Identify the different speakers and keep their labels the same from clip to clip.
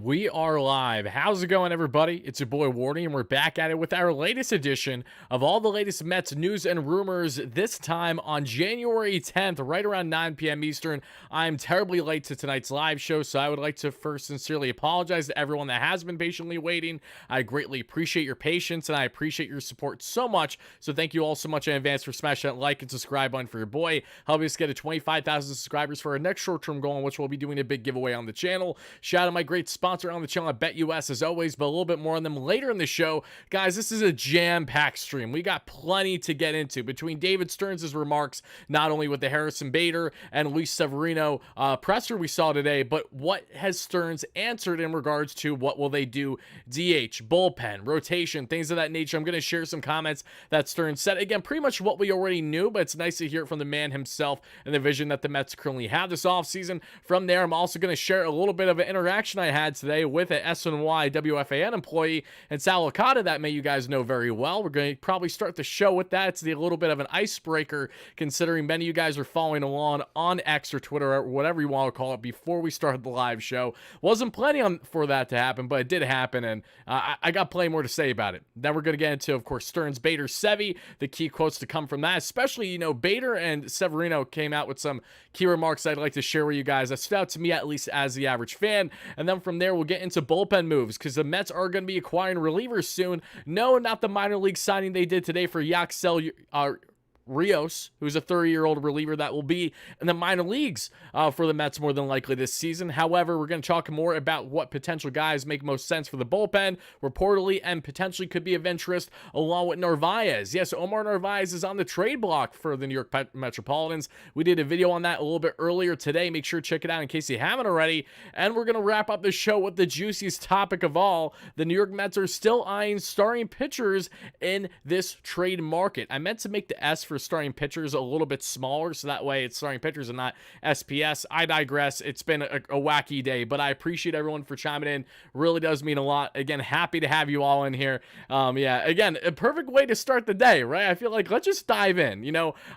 Speaker 1: We are live. How's it going, everybody? It's your boy Wardy, and we're back at it with our latest edition of all the latest Mets news and rumors, this time on January 10th, right around 9 p.m. Eastern. I'm terribly late to tonight's live show, so I would like to first sincerely apologize to everyone that has been patiently waiting. I greatly appreciate your patience, and I appreciate your support so much, so thank you all so much in advance for smashing that like and subscribe button for your boy. Help us get to 25,000 subscribers for our next short-term goal, in which we'll be doing a big giveaway on the channel. Shout out my great sponsor on the channel at BetUS as always, but a little bit more on them later in the show. Guys, this is a jam-packed stream. We got plenty to get into between David Stearns' remarks, not only with the Harrison Bader and Luis Severino presser we saw today, but what has Stearns answered in regards to what will they do, DH, bullpen, rotation, things of that nature. I'm going to share some comments that Stearns said. Again, pretty much what we already knew, but it's nice to hear it from the man himself and the vision that the Mets currently have this offseason. From there, I'm also going to share a little bit of an interaction I had today with an SNY WFAN employee and Sal Lacata that you guys know very well. We're going to probably start the show with that. It's a little bit of an icebreaker, considering many of you guys are following along on X or Twitter or whatever you want to call it before we started the live show. Wasn't planning for that to happen, but it did happen, and I got plenty more to say about it. Then we're going to get into, of course, Stearns, Bader, Sevy, the key quotes to come from that, especially, Bader and Severino came out with some key remarks I'd like to share with you guys that stood out to me, at least as the average fan. And then from there, we'll get into bullpen moves, because the Mets are going to be acquiring relievers soon. No, not the minor league signing they did today for Yaxel Rios, who's a 30-year-old reliever that will be in the minor leagues for the Mets more than likely this season. However, we're going to talk more about what potential guys make most sense for the bullpen, reportedly, and potentially could be of interest, along with Narvaez. Yes, Omar Narvaez is on the trade block for the New York Metropolitans. We did a video on that a little bit earlier today. Make sure to check it out in case you haven't already. And we're going to wrap up the show with the juiciest topic of all. The New York Mets are still eyeing starting pitchers in this trade market. I meant to make the S for starting pitchers a little bit smaller, so that way it's starting pitchers and not SPS. I digress. It's been a wacky day, but I appreciate everyone for chiming in. Really does mean a lot. Again, happy to have you all in here. Yeah, again, a perfect way to start the day, right? I feel like let's just dive in.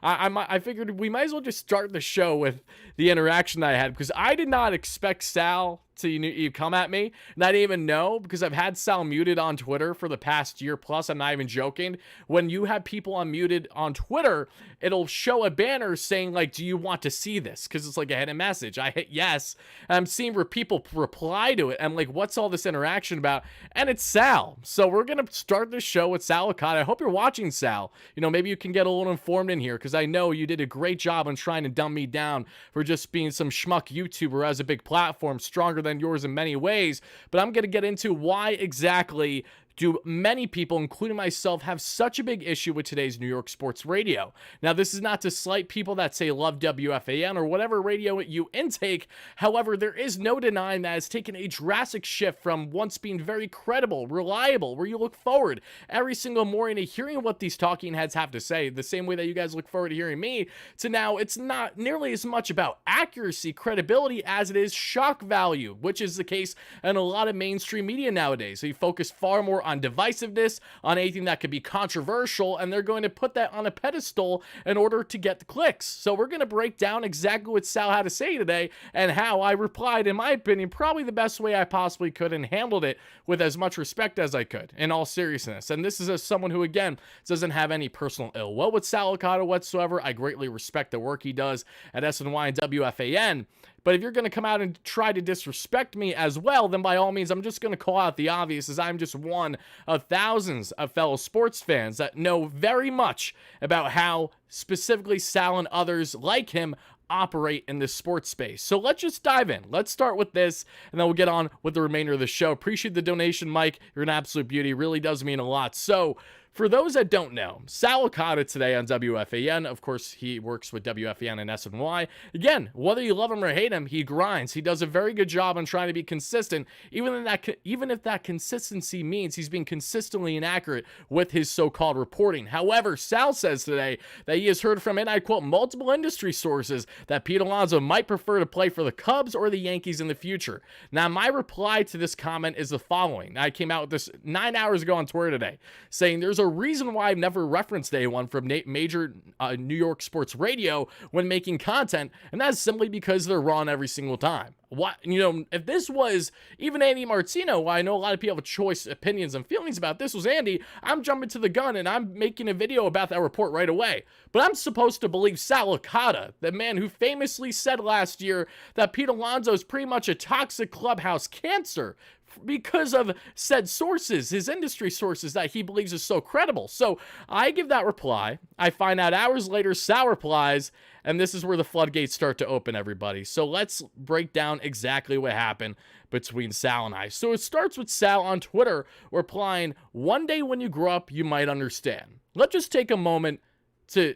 Speaker 1: I figured we might as well just start the show with the interaction that I had, because I did not expect Sal to you come at me, and I didn't even know, because I've had Sal muted on Twitter for the past year plus. I'm not even joking. When you have people unmuted on Twitter, it'll show a banner saying, like, do you want to see this? Because it's like a hidden message. I hit yes, and I'm seeing where people reply to it. I'm like, what's all this interaction about? And it's Sal. So we're gonna start the show with Sal Lacata. I hope you're watching, Sal. Maybe you can get a little informed in here, because I know you did a great job on trying to dumb me down for just being some schmuck YouTuber as a big platform, stronger than yours in many ways. But I'm going to get into why exactly do many people, including myself, have such a big issue with today's New York sports radio. Now, this is not to slight people that say love WFAN or whatever radio you intake. However, there is no denying that it's taken a drastic shift from once being very credible, reliable, where you look forward every single morning to hearing what these talking heads have to say, the same way that you guys look forward to hearing me, to now it's not nearly as much about accuracy, credibility, as it is shock value, which is the case in a lot of mainstream media nowadays. So you focus far more on divisiveness, on anything that could be controversial, and they're going to put that on a pedestal in order to get the clicks. So we're going to break down exactly what Sal had to say today and how I replied, in my opinion, probably the best way I possibly could, and handled it with as much respect as I could, in all seriousness. And this is as someone who, again, doesn't have any personal ill will with Sal Lacata whatsoever. I greatly respect the work he does at SNY and WFAN. But if you're going to come out and try to disrespect me as well, then by all means, I'm just going to call out the obvious, as I'm just one of thousands of fellow sports fans that know very much about how specifically Sal and others like him operate in this sports space. So let's just dive in. Let's start with this, and then we'll get on with the remainder of the show. Appreciate the donation, Mike. You're an absolute beauty. Really does mean a lot. So for those that don't know, Sal Lacata today on WFAN, of course, he works with WFAN and SNY. Again, whether you love him or hate him, he grinds. He does a very good job on trying to be consistent, even if that consistency means he's being consistently inaccurate with his so-called reporting. However, Sal says today that he has heard from, and I quote, multiple industry sources that Pete Alonso might prefer to play for the Cubs or the Yankees in the future. Now, my reply to this comment is the following. I came out with this 9 hours ago on Twitter today, saying there's there's a reason why I've never referenced anyone from major New York sports radio when making content, and that's simply because they're wrong every single time. What, if this was even Andy Martino, I know a lot of people have choice opinions and feelings about this was Andy, I'm jumping to the gun and I'm making a video about that report right away. But I'm supposed to believe Sal Lacata, the man who famously said last year that Pete Alonso is pretty much a toxic clubhouse cancer because of said sources, his industry sources that he believes is so credible. So I give that reply. I find out hours later Sal replies, and this is where the floodgates start to open, everybody. So let's break down exactly what happened between Sal and I. So it starts with Sal on Twitter replying, "One day when you grow up, you might understand." Let's just take a moment to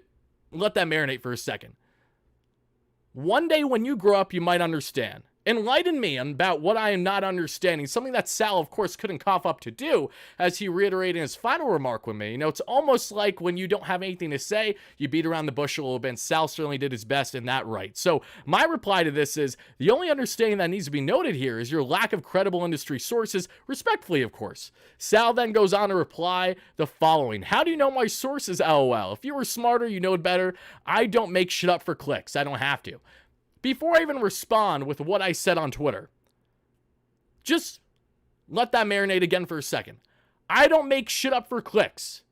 Speaker 1: let that marinate for a second. One day when you grow up, you might understand. Enlighten me about what I am not understanding, something that Sal, of course, couldn't cough up to do, as he reiterated in his final remark with me. It's almost like when you don't have anything to say, you beat around the bush a little bit, and Sal certainly did his best in that right. So my reply to this is, the only understanding that needs to be noted here is your lack of credible industry sources, respectfully, of course. Sal then goes on to reply the following: "How do you know my sources, LOL? If you were smarter, you know it better. I don't make shit up for clicks. I don't have to." Before I even respond with what I said on Twitter, just let that marinate again for a second. I don't make shit up for clicks.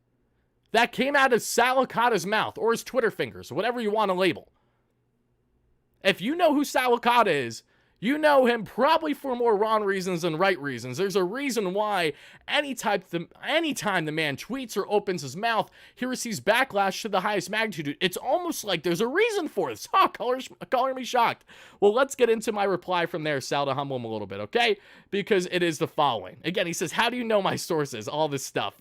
Speaker 1: That came out of Sal Lacata's mouth, or his Twitter fingers, whatever you want to label. If you know who Sal Lacata is, you know him probably for more wrong reasons than right reasons. There's a reason why anytime the man tweets or opens his mouth, he receives backlash to the highest magnitude. It's almost like there's a reason for this. Color me shocked. Well, let's get into my reply from there, Sal, to humble him a little bit, okay? Because it is the following. Again, he says, "How do you know my sources?" All this stuff.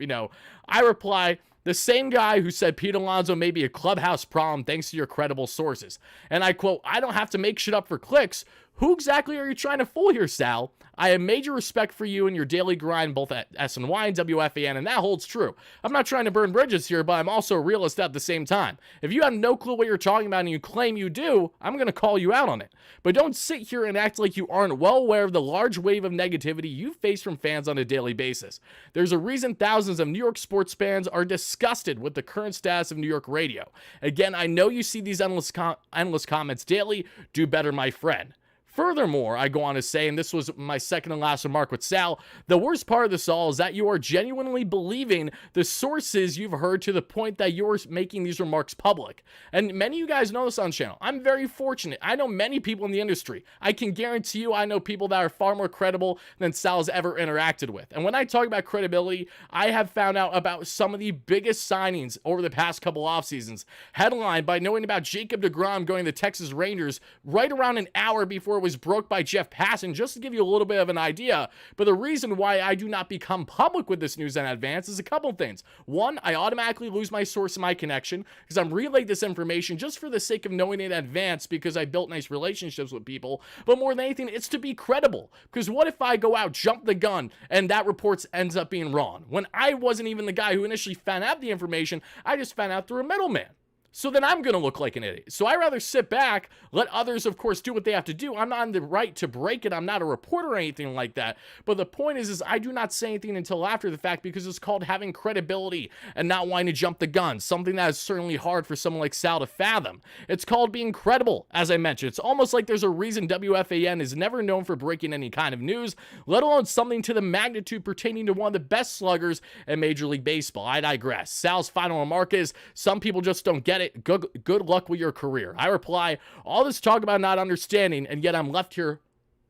Speaker 1: I reply, "The same guy who said Pete Alonso may be a clubhouse problem thanks to your credible sources." And I quote, "I don't have to make shit up for clicks. Who exactly are you trying to fool here, Sal? I have major respect for you and your daily grind, both at SNY and WFAN, and that holds true. I'm not trying to burn bridges here, but I'm also a realist at the same time. If you have no clue what you're talking about and you claim you do, I'm going to call you out on it. But don't sit here and act like you aren't well aware of the large wave of negativity you face from fans on a daily basis. There's a reason thousands of New York sports fans are disgusted with the current status of New York radio. Again, I know you see these endless comments daily. Do better, my friend." Furthermore, I go on to say, and this was my second and last remark with Sal, "The worst part of this all is that you are genuinely believing the sources you've heard to the point that you're making these remarks public." And many of you guys know this on the channel. I'm very fortunate. I know many people in the industry. I can guarantee you I know people that are far more credible than Sal's ever interacted with. And when I talk about credibility, I have found out about some of the biggest signings over the past couple off seasons, headlined by knowing about Jacob deGrom going to the Texas Rangers right around an hour before was broke by Jeff Passan, just to give you a little bit of an idea. But the reason why I do not become public with this news in advance is a couple things. One, I automatically lose my source and my connection because I'm relaying this information just for the sake of knowing in advance because I built nice relationships with people. But more than anything, it's to be credible. Because what if I go out, jump the gun, and that report ends up being wrong? When I wasn't even the guy who initially found out the information, I just found out through a middleman. So then I'm going to look like an idiot. So I rather sit back, let others, of course, do what they have to do. I'm not in the right to break it. I'm not a reporter or anything like that. But the point is I do not say anything until after the fact because it's called having credibility and not wanting to jump the gun, something that is certainly hard for someone like Sal to fathom. It's called being credible, as I mentioned. It's almost like there's a reason WFAN is never known for breaking any kind of news, let alone something to the magnitude pertaining to one of the best sluggers in Major League Baseball. I digress. Sal's final remark is, "Some people just don't get it. Good luck with your career." I reply, "All this talk about not understanding, and yet I'm left here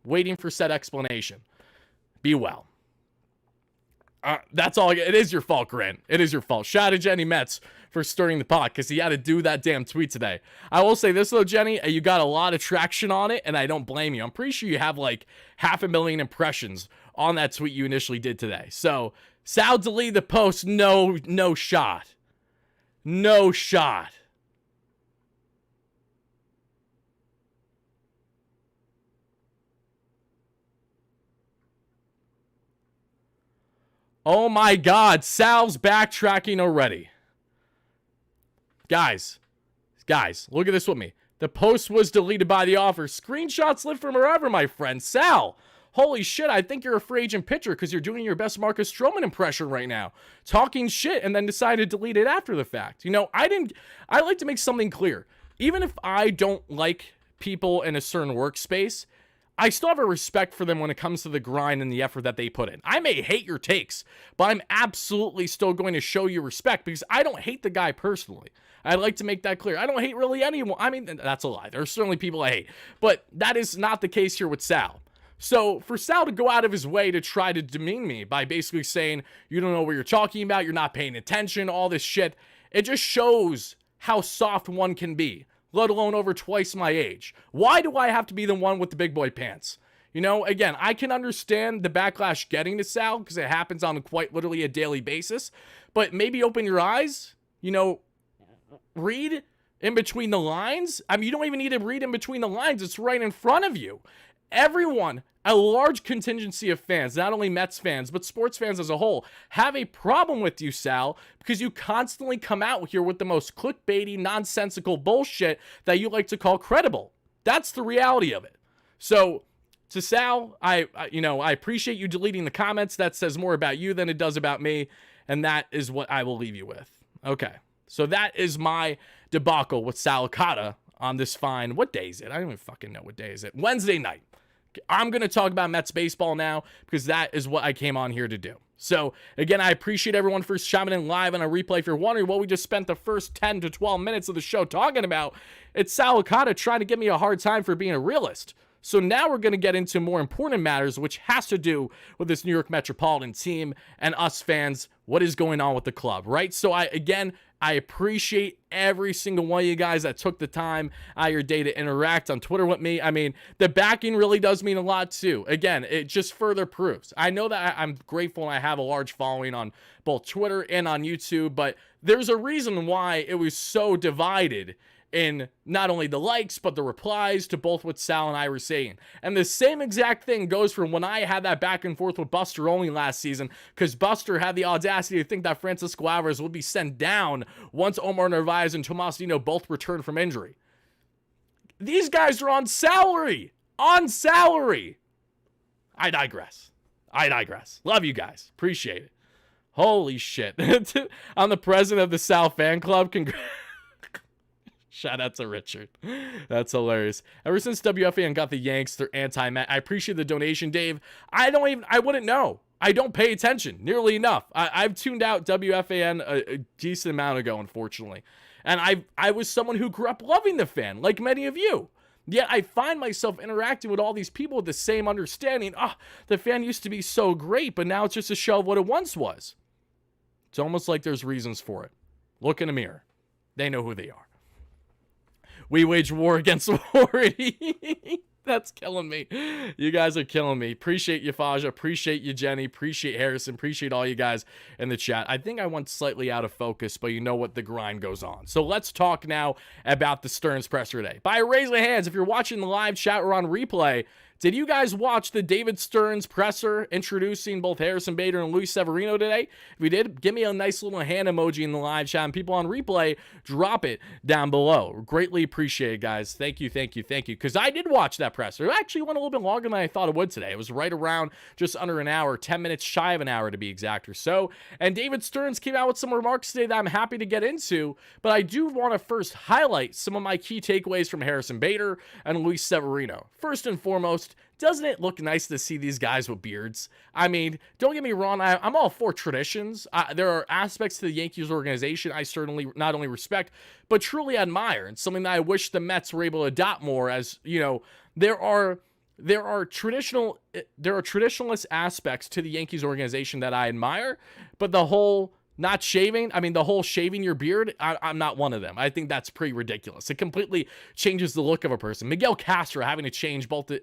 Speaker 1: waiting for said explanation. Be well." That's all. It is your fault, Grant. It is your fault. Shout out to Jenny Metz for stirring the pot because he had to do that damn tweet today. I will say this, though, Jenny. You got a lot of traction on it, and I don't blame you. I'm pretty sure you have like 500,000 impressions on that tweet you initially did today. So, Sal deleted the post. No shot. No shot. Oh my God, Sal's backtracking already. Guys, look at this with me. The post was deleted by the author. Screenshots live from wherever, my friend. Sal, holy shit, I think you're a free agent pitcher because you're doing your best Marcus Stroman impression right now, talking shit, and then decided to delete it after the fact. I like to make something clear. Even if I don't like people in a certain workspace, I still have a respect for them when it comes to the grind and the effort that they put in. I may hate your takes, but I'm absolutely still going to show you respect because I don't hate the guy personally. I'd like to make that clear. I don't hate really anyone. I mean, that's a lie. There's certainly people I hate, but that is not the case here with Sal. So for Sal to go out of his way to try to demean me by basically saying, you don't know what you're talking about, you're not paying attention, all this shit, it just shows how soft one can be, let alone over twice my age. Why do I have to be the one with the big boy pants? Again, I can understand the backlash getting to Sal because it happens on quite literally a daily basis, but maybe open your eyes, read in between the lines. I mean, you don't even need to read in between the lines. It's right in front of you. Everyone, a large contingency of fans, not only Mets fans, but sports fans as a whole, have a problem with you, Sal, because you constantly come out here with the most clickbaity, nonsensical bullshit that you like to call credible. That's the reality of it. So, to Sal, I appreciate you deleting the comments. That says more about you than it does about me, and that is what I will leave you with. Okay, so that is my debacle with Sal Lacata on this fine, what day is it? I don't even fucking know what day is it. Wednesday night. I'm going to talk about Mets baseball now because that is what I came on here to do. So, again, I appreciate everyone for chiming in live on a replay. If you're wondering what we just spent the first 10 to 12 minutes of the show talking about, it's Sal Lacata trying to give me a hard time for being a realist. So now we're going to get into more important matters, which has to do with this New York Metropolitan team and us fans, what is going on with the club, right? So I appreciate every single one of you guys that took the time out of your day to interact on Twitter with me. I mean, the backing really does mean a lot too. Again, it just further proves. I know that I'm grateful and I have a large following on both Twitter and on YouTube, but there's a reason why it was so divided in not only the likes, but the replies to both what Sal and I were saying. And the same exact thing goes from when I had that back and forth with Buster Olney last season, because Buster had the audacity to think that Francisco Alvarez would be sent down once Omar Narvaez and Tomasino both returned from injury. These guys are on salary. On salary. I digress. Love you guys. Appreciate it. Holy shit. I'm the president of the Sal fan club. Shout out to Richard. That's hilarious. Ever since WFAN got the Yanks, they're anti-Met. I appreciate the donation, Dave. I wouldn't know. I don't pay attention nearly enough. I've tuned out WFAN a decent amount ago, unfortunately. And I was someone who grew up loving the fan, like many of you. Yet I find myself interacting with all these people with the same understanding. The fan used to be so great, but now it's just a shell of what it once was. It's almost like there's reasons for it. Look in a mirror. They know who they are. We wage war against Wardy. That's killing me. You guys are killing me. Appreciate you, Faja. Appreciate you, Jenny. Appreciate Harrison. Appreciate all you guys in the chat. I think I went slightly out of focus, but you know what? The grind goes on. So let's talk now about the Stearns presser today. By a raise of hands, if you're watching the live chat or on replay, did you guys watch the David Stearns presser introducing both Harrison Bader and Luis Severino today? If you did, give me a nice little hand emoji in the live chat. And people on replay, drop it down below. Greatly appreciated, guys. Thank you. Because I did watch that presser. It actually went a little bit longer than I thought it would today. It was right around just under an hour, 10 minutes shy of an hour to be exact or so. And David Stearns came out with some remarks today that I'm happy to get into. But I do want to first highlight some of my key takeaways from Harrison Bader and Luis Severino. First and foremost, doesn't it look nice to see these guys with beards? I mean, don't get me wrong, I'm all for traditions. There are aspects to the Yankees organization I certainly not only respect, but truly admire, and something that I wish the Mets were able to adopt more. As you know, there are traditionalist aspects to the Yankees organization that I admire, but the whole not shaving, the whole shaving your beard, I'm not one of them. I think that's pretty ridiculous. It completely changes the look of a person. Miguel Castro having to change both to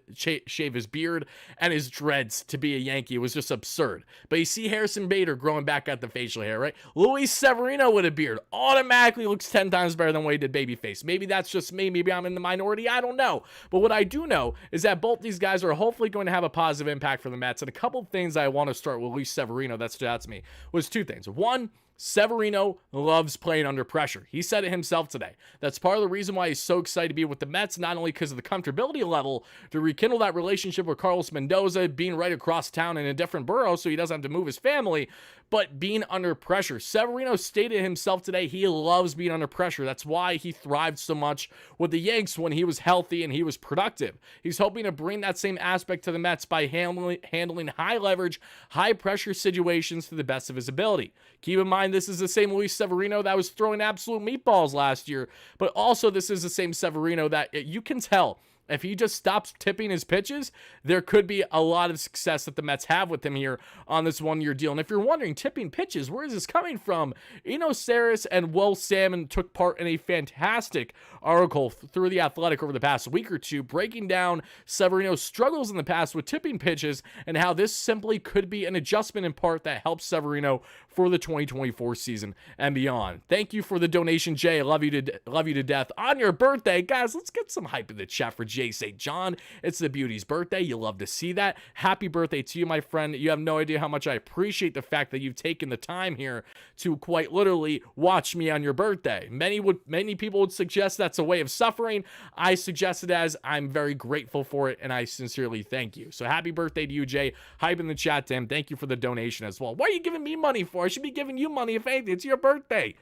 Speaker 1: shave his beard and his dreads to be a Yankee was just absurd. But you see Harrison Bader growing back at the facial hair, right? Luis Severino with a beard automatically looks 10 times better than what he did babyface. Maybe that's just me. Maybe I'm in the minority. I don't know. But what I do know is that both these guys are hopefully going to have a positive impact for the Mets. And a couple of things I want to start with Luis Severino that stood out to me was two things. One, Severino loves playing under pressure. He said it himself today. That's part of the reason why he's so excited to be with the Mets, not only because of the comfortability level, to rekindle that relationship with Carlos Mendoza, being right across town in a different borough so he doesn't have to move his family, but being under pressure. Severino stated himself today he loves being under pressure. That's why he thrived so much with the Yanks when he was healthy and he was productive. He's hoping to bring that same aspect to the Mets by handling high leverage, high pressure situations to the best of his ability. Keep in mind, this is the same Luis Severino that was throwing absolute meatballs last year, but also this is the same Severino that you can tell if he just stops tipping his pitches, there could be a lot of success that the Mets have with him here on this one-year deal. And if you're wondering, tipping pitches, where is this coming from? Eno Saris and Will Salmon took part in a fantastic article through The Athletic over the past week or two, breaking down Severino's struggles in the past with tipping pitches and how this simply could be an adjustment in part that helps Severino for the 2024 season and beyond. Thank you for the donation, Jay. I love you to death. On your birthday, guys, let's get some hype in the chat for Jay St. John. It's the beauty's birthday. You love to see that. Happy birthday to you, my friend. You have no idea how much I appreciate the fact that you've taken the time here to quite literally watch me on your birthday. Many people would suggest that's a way of suffering. I suggest it as I'm very grateful for it, and I sincerely thank you. So happy birthday to you, Jay. Hype in the chat, Tim. Thank you for the donation as well. Why are you giving me money for? I should be giving you money if anything. It's your birthday.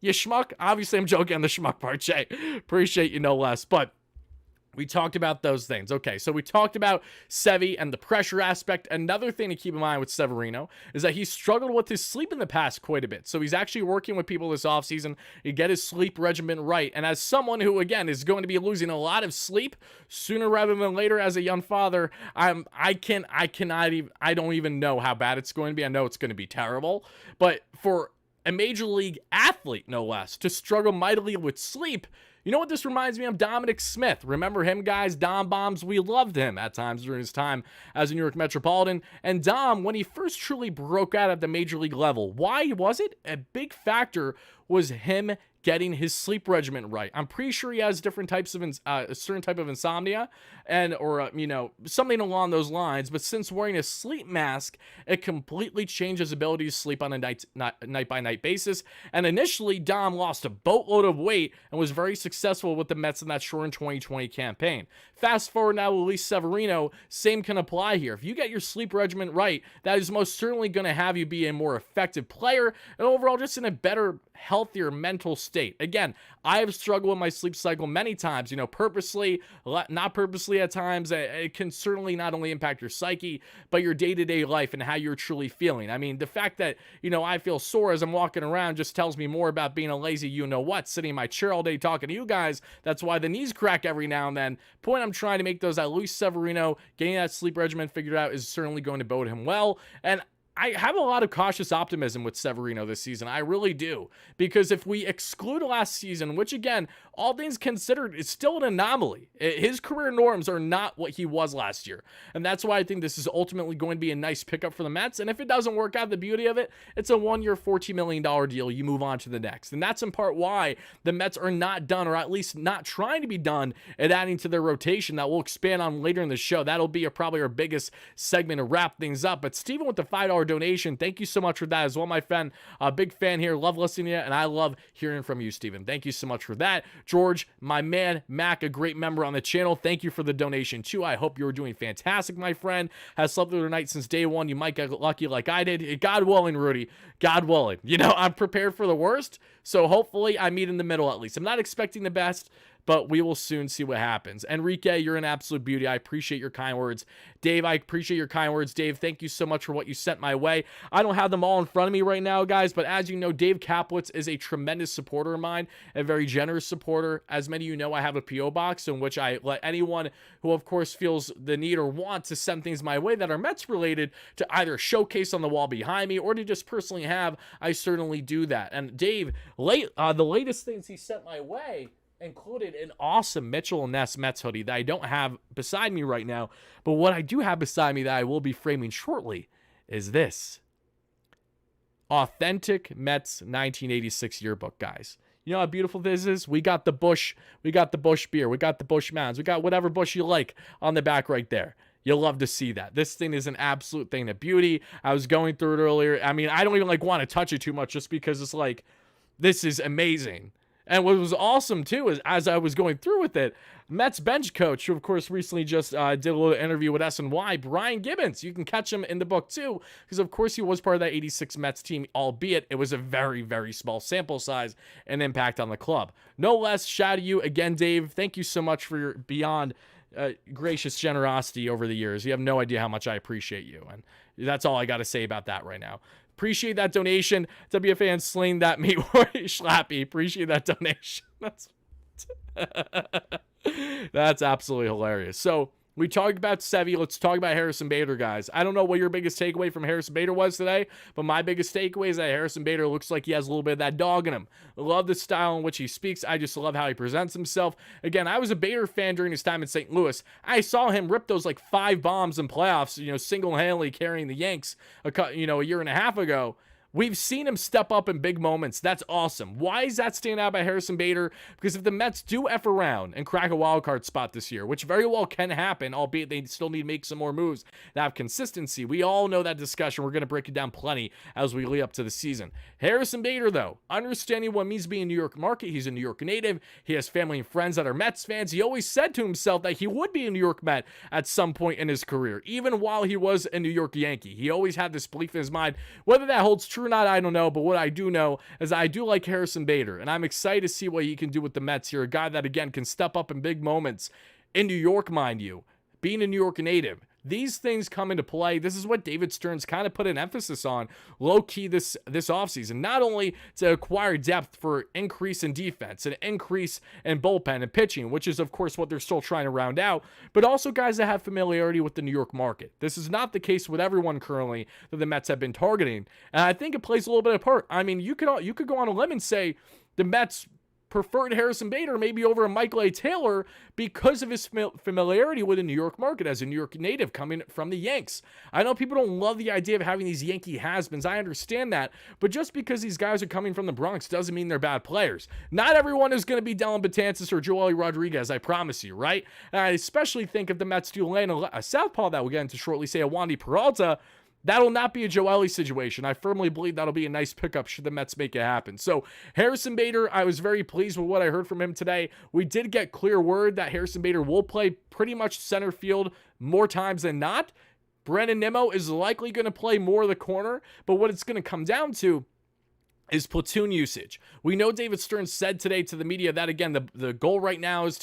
Speaker 1: You schmuck. Obviously, I'm joking on the schmuck part, Jay. Appreciate you no less, but we talked about those things. Okay, so we talked about Sevy and the pressure aspect. Another thing to keep in mind with Severino is that he's struggled with his sleep in the past quite a bit. So he's actually working with people this offseason to get his sleep regimen right. And as someone who, again, is going to be losing a lot of sleep sooner rather than later as a young father, I don't even know how bad it's going to be. I know it's going to be terrible. But for a major league athlete, no less, to struggle mightily with sleep, you know what this reminds me of? Dominic Smith. Remember him, guys? Dom Bombs. We loved him at times during his time as a New York Metropolitan. And Dom, when he first truly broke out at the major league level, why was it? A big factor was him getting his sleep regimen right. I'm pretty sure he has different types of a certain type of insomnia or something along those lines. But since wearing a sleep mask, it completely changed his ability to sleep on a night by night basis. And initially, Dom lost a boatload of weight and was very successful with the Mets in that short 2020 campaign. Fast forward now, Luis Severino, same can apply here. If you get your sleep regimen right, that is most certainly going to have you be a more effective player and overall just in a better, healthier mental state. Again, I have struggled with my sleep cycle many times, purposely, not purposely at times. It can certainly not only impact your psyche, but your day-to-day life and how you're truly feeling. I mean, the fact that, I feel sore as I'm walking around just tells me more about being a lazy you-know-what, sitting in my chair all day talking to you guys. That's why the knees crack every now and then. Point I'm trying to make those at Luis Severino, getting that sleep regimen figured out is certainly going to bode him well. And I have a lot of cautious optimism with Severino this season. I really do. Because if we exclude last season, which again, all things considered, is still an anomaly. His career norms are not what he was last year. And that's why I think this is ultimately going to be a nice pickup for the Mets. And if it doesn't work out, the beauty of it, it's a one-year, $14 million deal. You move on to the next. And that's in part why the Mets are not done, or at least not trying to be done, at adding to their rotation that we'll expand on later in the show. That'll be probably our biggest segment to wrap things up. But Steven with the $5 donation, thank you so much for that as well, my friend. A big fan here, love listening to you, and I love hearing from you, Steven. Thank you so much for that. George, my man, Mac, a great member on the channel, thank you for the donation too. I hope you're doing fantastic, my friend. Has slept through the night since day one. You might get lucky like I did. God willing, Rudy, God willing. I'm prepared for the worst, so hopefully I meet in the middle at least. I'm not expecting the best, but we will soon see what happens. Enrique, you're an absolute beauty. I appreciate your kind words. Dave, I appreciate your kind words. Dave, thank you so much for what you sent my way. I don't have them all in front of me right now, guys, but as you know, Dave Kaplitz is a tremendous supporter of mine, a very generous supporter. As many of you know, I have a P.O. box in which I let anyone who, of course, feels the need or want to send things my way that are Mets related to either showcase on the wall behind me or to just personally have, I certainly do that. And Dave, the latest things he sent my way included an awesome Mitchell & Ness Mets hoodie that I don't have beside me right now, but what I do have beside me that I will be framing shortly is this authentic Mets 1986 yearbook, guys. You know how beautiful this is? We got the Bush beer, we got the Bush Mounds, we got whatever Bush you like on the back right there. You'll love to see that. This thing is an absolute thing of beauty. I was going through it earlier. I mean, I don't even like want to touch it too much just because it's like, this is amazing. And what was awesome too is as I was going through with it, Mets bench coach, who of course recently just did a little interview with SNY, Brian Gibbons. You can catch him in the book too, because of course he was part of that 86 Mets team, albeit it was a very, very small sample size and impact on the club. No less, shout out to you again, Dave. Thank you so much for your beyond gracious generosity over the years. You have no idea how much I appreciate you. And that's all I got to say about that right now. Appreciate that donation. WFA and Sling that meat Schlappy. Appreciate that donation. That's absolutely hilarious. So we talked about Sevy. Let's talk about Harrison Bader, guys. I don't know what your biggest takeaway from Harrison Bader was today, but my biggest takeaway is that Harrison Bader looks like he has a little bit of that dog in him. I love the style in which he speaks. I just love how he presents himself. Again, I was a Bader fan during his time in St. Louis. I saw him rip those like 5 bombs in playoffs, single-handedly carrying the Yanks, a year and a half ago. We've seen him step up in big moments. That's awesome. Why is that stand out by Harrison Bader? Because if the Mets do F around and crack a wild card spot this year, which very well can happen, albeit they still need to make some more moves to have consistency. We all know that discussion. We're going to break it down plenty as we lead up to the season. Harrison Bader, though, understanding what it means to be in New York market. He's a New York native. He has family and friends that are Mets fans. He always said to himself that he would be a New York Met at some point in his career, even while he was a New York Yankee. He always had this belief in his mind. Whether that holds true or not, I don't know, but what I do know is I do like Harrison Bader, and I'm excited to see what he can do with the Mets here. A guy that, again, can step up in big moments in New York, mind you, being a New York native. These things come into play. This is what David Stearns kind of put an emphasis on low-key this offseason. Not only to acquire depth for increase in defense, an increase in bullpen and pitching, which is, of course, what they're still trying to round out, but also guys that have familiarity with the New York market. This is not the case with everyone currently that the Mets have been targeting, and I think it plays a little bit of part. I mean, you could go on a limb and say the Mets preferred Harrison Bader maybe over a Michael A. Taylor because of his familiarity with the New York market as a New York native coming from the Yanks. I know people don't love the idea of having these Yankee has-beens. I understand that, but just because these guys are coming from the Bronx doesn't mean they're bad players. Not everyone is going to be Dellin Betances or Joely Rodriguez, I promise you, right? And I especially think if the Mets do land a southpaw that we'll get into shortly, say a Wandy Peralta, that'll not be a Joely situation. I firmly believe that'll be a nice pickup should the Mets make it happen. So Harrison Bader, I was very pleased with what I heard from him today. We did get clear word that Harrison Bader will play pretty much center field more times than not. Brandon Nimmo is likely going to play more of the corner, but what it's going to come down to is platoon usage. We know David Stearns said today to the media that, again, the goal right now is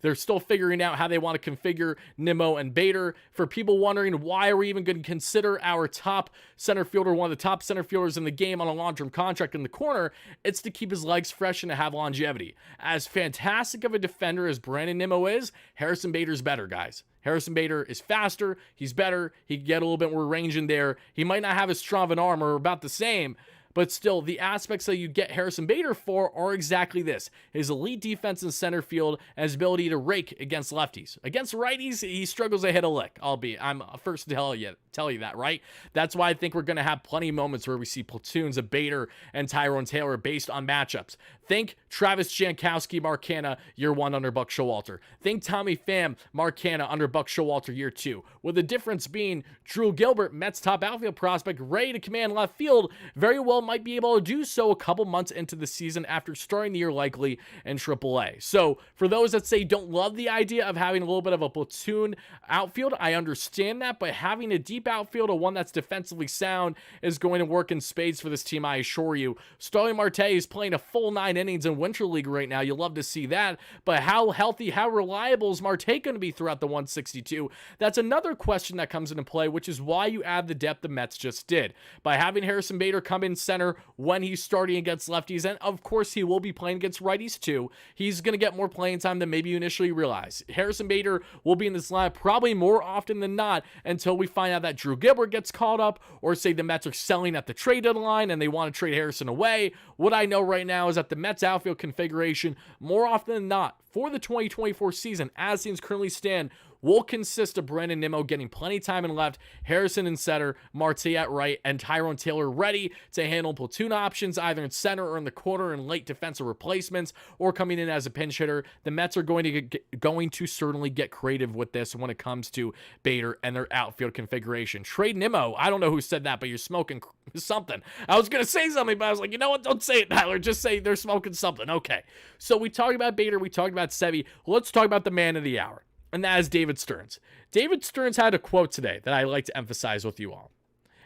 Speaker 1: they're still figuring out how they want to configure Nimmo and Bader. For people wondering why are we even going to consider our top center fielder, one of the top center fielders in the game on a long-term contract in the corner, it's to keep his legs fresh and to have longevity. As fantastic of a defender as Brandon Nimmo is, Harrison Bader's better, guys. Harrison Bader is faster, he's better, he can get a little bit more range in there. He might not have as strong of an arm or about the same, but still, the aspects that you get Harrison Bader for are exactly this. His elite defense in center field and his ability to rake against lefties. Against righties, he struggles to hit a lick, albeit I'm first to tell you that, right? That's why I think we're going to have plenty of moments where we see platoons of Bader and Tyrone Taylor based on matchups. Think Travis Jankowski, Mark Canha, year 1 under Buck Showalter. Think Tommy Pham, Mark Canha under Buck Showalter, year 2. With the difference being Drew Gilbert, Mets top outfield prospect, ready to command left field, very well might be able to do so a couple months into the season after starting the year likely in AAA. So for those that say don't love the idea of having a little bit of a platoon outfield, I understand that, but having a deep outfield, or one that's defensively sound, is going to work in spades for this team, I assure you. Starling Marte is playing a full 9 innings in Winter League right now. You'll love to see that, but how healthy, how reliable is Marte going to be throughout the 162? That's another question that comes into play, which is why you add the depth the Mets just did. By having Harrison Bader come in center when he's starting against lefties, and of course he will be playing against righties too, he's going to get more playing time than maybe you initially realize. Harrison Bader will be in this lineup probably more often than not until we find out that Drew Gilbert gets called up, or say the Mets are selling at the trade deadline and they want to trade Harrison away. What I know right now is that the Mets outfield configuration, more often than not, for the 2024 season, as things currently stand, will consist of Brandon Nimmo getting plenty of time in left, Harrison in center, Marte at right, and Tyrone Taylor ready to handle platoon options either in center or in the corner and late defensive replacements or coming in as a pinch hitter. The Mets are going to certainly get creative with this when it comes to Bader and their outfield configuration. Trade Nimmo. I don't know who said that, but you're smoking something. I was going to say something, but I was like, you know what? Don't say it, Tyler. Just say they're smoking something. Okay. So we talked about Bader. We talked about Sevy. Let's talk about the man of the hour, and that is David Stearns. David Stearns had a quote today that I like to emphasize with you all,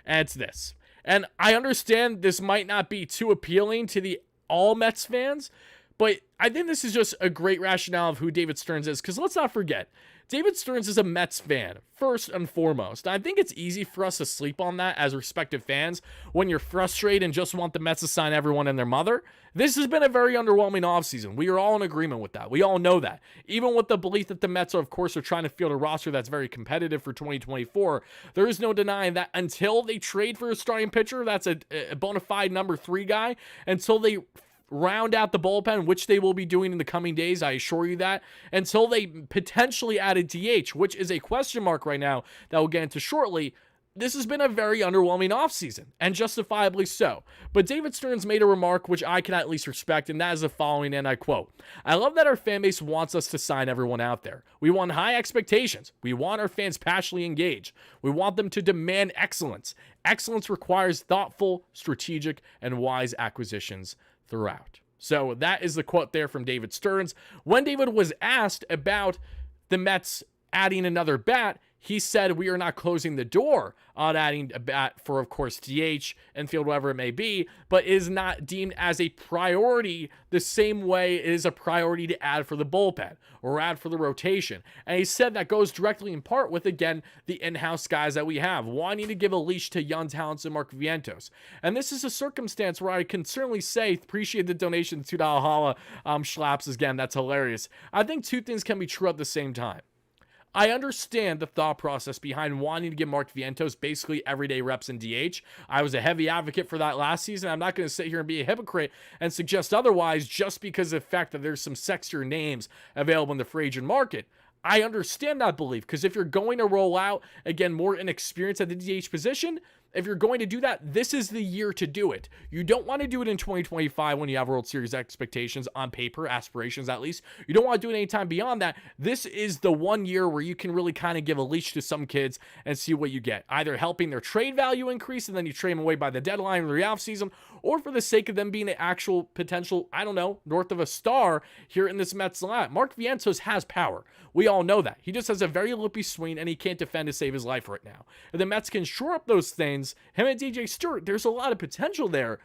Speaker 1: and it's this. And I understand this might not be too appealing to the all Mets fans, but I think this is just a great rationale of who David Stearns is, because let's not forget, David Stearns is a Mets fan, first and foremost. I think it's easy for us to sleep on that as respective fans when you're frustrated and just want the Mets to sign everyone and their mother. This has been a very underwhelming offseason. We are all in agreement with that. We all know that. Even with the belief that the Mets, of course, are trying to field a roster that's very competitive for 2024, there is no denying that until they trade for a starting pitcher that's a bona fide number 3 guy, until they round out the bullpen, which they will be doing in the coming days, I assure you that, until they potentially add a DH, which is a question mark right now that we'll get into shortly. This has been a very underwhelming offseason, and justifiably so. But David Stearns made a remark which I can at least respect, and that is the following, and I quote, "I love that our fan base wants us to sign everyone out there. We want high expectations. We want our fans passionately engaged. We want them to demand excellence. Excellence requires thoughtful, strategic, and wise acquisitions throughout." So that is the quote there from David Stearns. When David was asked about the Mets adding another bat, he said, "We are not closing the door on adding a bat for, of course, DH, infield, whatever it may be, but is not deemed as a priority the same way it is a priority to add for the bullpen or add for the rotation." And he said that goes directly in part with, again, the in-house guys that we have, wanting to give a leash to young talents and Mark Vientos. And this is a circumstance where I can certainly say, appreciate the donation, $2 holla, Schlaps again, that's hilarious. I think two things can be true at the same time. I understand the thought process behind wanting to give Mark Vientos basically everyday reps in DH. I was a heavy advocate for that last season. I'm not going to sit here and be a hypocrite and suggest otherwise just because of the fact that there's some sexier names available in the free agent market. I understand that belief, because if you're going to roll out, again, more inexperience at the DH position, if you're going to do that, this is the year to do it. You don't want to do it in 2025 when you have World Series expectations on paper, aspirations at least. You don't want to do it anytime beyond that. This is the 1 year where you can really kind of give a leash to some kids and see what you get. Either helping their trade value increase and then you trade them away by the deadline or the offseason, or for the sake of them being an actual potential, I don't know, north of a star here in this Mets lineup. Mark Vientos has power. We all know that. He just has a very loopy swing and he can't defend to save his life right now. If the Mets can shore up those things, him and DJ Stewart, there's a lot of potential there.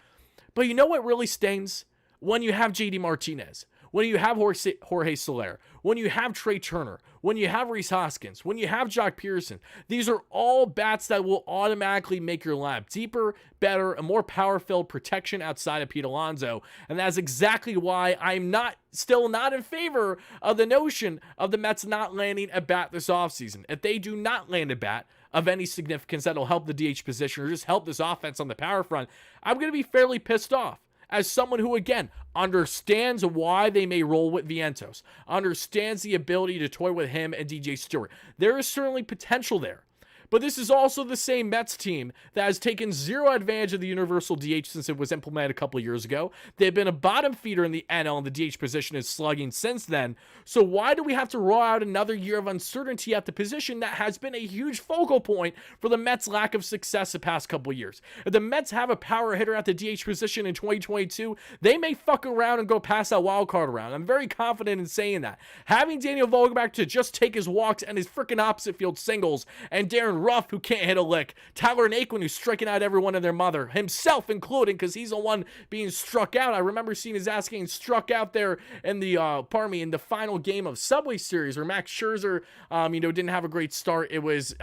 Speaker 1: But you know what really stings? When you have JD Martinez, when you have Jorge Soler, when you have Trey Turner, when you have Rhys Hoskins, when you have Jock Pearson, these are all bats that will automatically make your lineup deeper, better, a more power-filled protection outside of Pete Alonso. And that's exactly why I'm still not in favor of the notion of the Mets not landing a bat this offseason. If they do not land a bat of any significance that'll help the DH position or just help this offense on the power front, I'm going to be fairly pissed off. As someone who, again, understands why they may roll with Vientos, understands the ability to toy with him and DJ Stewart. There is certainly potential there. But this is also the same Mets team that has taken zero advantage of the universal DH since it was implemented a couple of years ago. They've been a bottom feeder in the NL, and the DH position is slugging since then. So why do we have to roll out another year of uncertainty at the position that has been a huge focal point for the Mets' lack of success the past couple of years? If the Mets have a power hitter at the DH position in 2022, they may fuck around and go past that wild card round. I'm very confident in saying that. Having Daniel Vogelbach to just take his walks and his freaking opposite field singles, and Darren Ruff, who can't hit a lick, Tyler Naquin, who's striking out everyone and their mother, himself including, because he's the one being struck out. I remember seeing his ass getting struck out there in the in the final game of Subway Series, where Max Scherzer didn't have a great start. It was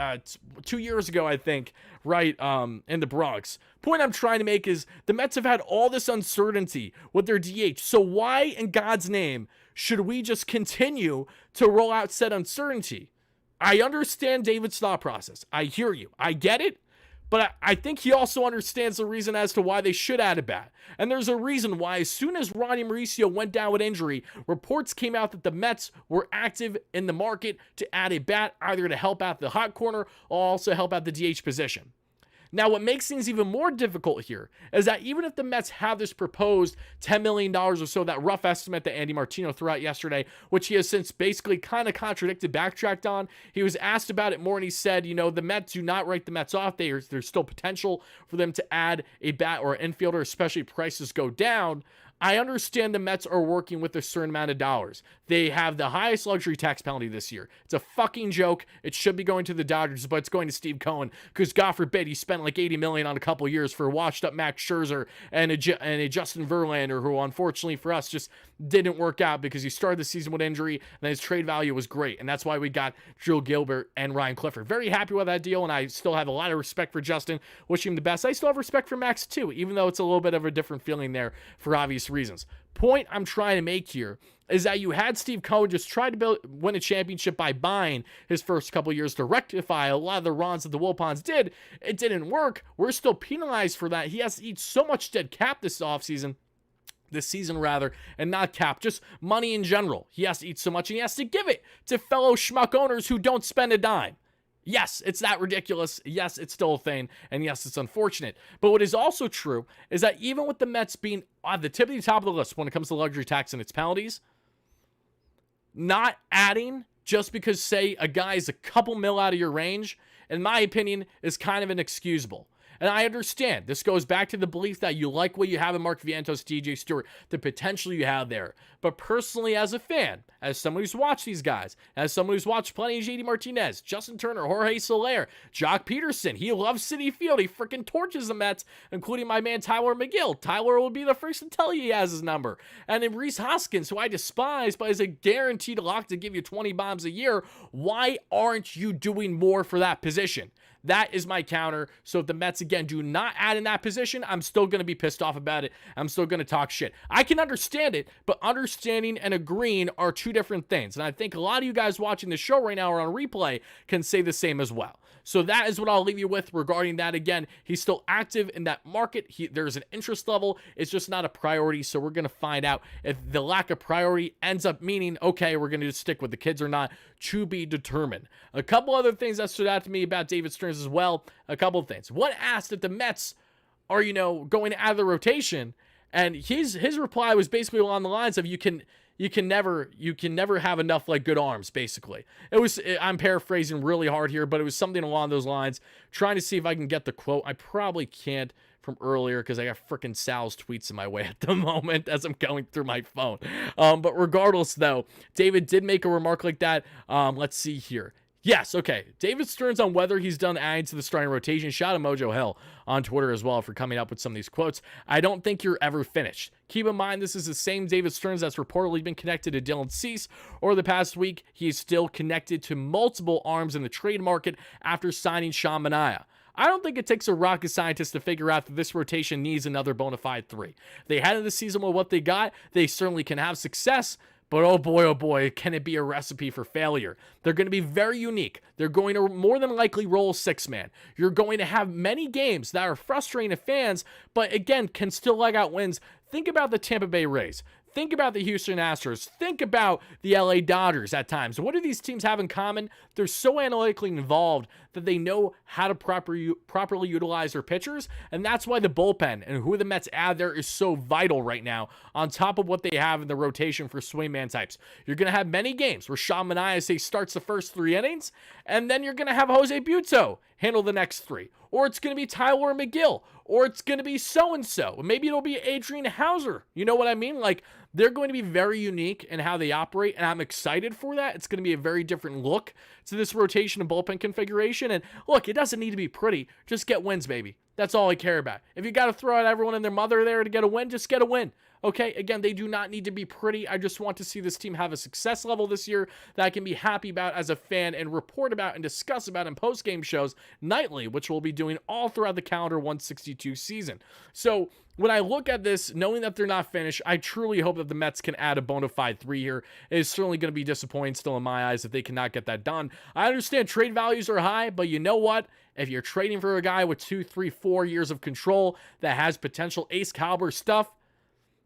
Speaker 1: 2 years ago, I think, right, in the Bronx. Point I'm trying to make is the Mets have had all this uncertainty with their DH, so why in God's name should we just continue to roll out said uncertainty? I understand David's thought process. I hear you. I get it. But I think he also understands the reason as to why they should add a bat. And there's a reason why as soon as Ronnie Mauricio went down with injury, reports came out that the Mets were active in the market to add a bat, either to help out the hot corner or also help out the DH position. Now, what makes things even more difficult here is that even if the Mets have this proposed $10 million or so, that rough estimate that Andy Martino threw out yesterday, which he has since basically kind of contradicted, backtracked on, he was asked about it more and he said, the Mets do not write the Mets off. There's still potential for them to add a bat or an infielder, especially if prices go down. I understand the Mets are working with a certain amount of dollars. They have the highest luxury tax penalty this year. It's a fucking joke. It should be going to the Dodgers, but it's going to Steve Cohen because God forbid he spent like $80 million on a couple years for a washed up Max Scherzer and a Justin Verlander, who unfortunately for us just didn't work out because he started the season with injury and then his trade value was great. And that's why we got Drew Gilbert and Ryan Clifford. Very happy with that deal, and I still have a lot of respect for Justin. Wishing him the best. I still have respect for Max too, even though it's a little bit of a different feeling there for obvious reasons. Point I'm trying to make here is that you had Steve Cohen just try to win a championship by buying his first couple years to rectify a lot of the runs that the Wilpons did. It didn't work. We're still penalized for that. He has to eat so much dead cap this season rather, and not cap, just money in general. He has to eat so much and he has to give it to fellow schmuck owners who don't spend a dime. Yes, it's that ridiculous. Yes, it's still a thing. And yes, it's unfortunate. But what is also true is that even with the Mets being on the top of the list when it comes to luxury tax and its penalties, not adding just because, say, a guy is a couple mil out of your range, in my opinion, is kind of inexcusable. And I understand. This goes back to the belief that you like what you have in Mark Vientos, DJ Stewart, the potential you have there. But personally, as a fan, as someone who's watched these guys, as someone who's watched plenty of JD Martinez, Justin Turner, Jorge Soler, Jock Peterson, he loves Citi Field. He freaking torches the Mets, including my man Tyler McGill. Tyler will be the first to tell you he has his number. And then Rhys Hoskins, who I despise, but is a guaranteed lock to give you 20 bombs a year. Why aren't you doing more for that position? That is my counter. So if the Mets, again, do not add in that position, I'm still going to be pissed off about it. I'm still going to talk shit. I can understand it, but understanding and agreeing are two different things. And I think a lot of you guys watching the show right now or on replay can say the same as well. So that is what I'll leave you with regarding that. Again, he's still active in that market. There's an interest level. It's just not a priority. So we're going to find out if the lack of priority ends up meaning, okay, we're going to just stick with the kids or not, to be determined. A couple other things that stood out to me about David Stearns as well. A couple of things. One asked if the Mets are, going out of the rotation. And his reply was basically along the lines of you can never have enough good arms, basically. I'm paraphrasing really hard here, but it was something along those lines. Trying to see if I can get the quote. I probably can't from earlier because I got freaking Sal's tweets in my way at the moment as I'm going through my phone. But regardless, though, David did make a remark like that. Let's see here. Yes, okay. David Stearns on whether he's done adding to the starting rotation. Shout out Mojo Hill on Twitter as well for coming up with some of these quotes. I don't think you're ever finished. Keep in mind, this is the same David Stearns that's reportedly been connected to Dylan Cease. Over the past week, he's still connected to multiple arms in the trade market after signing Sean Manaea. I don't think it takes a rocket scientist to figure out that this rotation needs another bona fide 3. They had in the season with what they got. They certainly can have success. But oh boy, can it be a recipe for failure. They're going to be very unique. They're going to more than likely roll 6-man. You're going to have many games that are frustrating to fans, but again, can still leg out wins. Think about the Tampa Bay Rays. Think about the Houston Astros. Think about the LA Dodgers at times. What do these teams have in common? They're so analytically involved that they know how to properly utilize their pitchers, and that's why the bullpen and who the Mets add there is so vital right now, on top of what they have in the rotation for swingman types. You're going to have many games where Sean Manaea, say, starts the first 3 innings, and then you're going to have Jose Butto handle the next 3. Or it's going to be Tyler McGill, or it's going to be so-and-so. Maybe it'll be Adrian Hauser. You know what I mean? They're going to be very unique in how they operate, and I'm excited for that. It's going to be a very different look to this rotation and bullpen configuration. And look, it doesn't need to be pretty. Just get wins, baby. That's all I care about. If you got to throw out everyone and their mother there to get a win, just get a win. Okay, again, they do not need to be pretty. I just want to see this team have a success level this year that I can be happy about as a fan and report about and discuss about in post-game shows nightly, which we'll be doing all throughout the calendar 162 season. So when I look at this, knowing that they're not finished, I truly hope that the Mets can add a bona fide 3 here. It is certainly going to be disappointing still in my eyes if they cannot get that done. I understand trade values are high, but you know what? If you're trading for a guy with 2, 3, 4 years of control that has potential ace caliber stuff,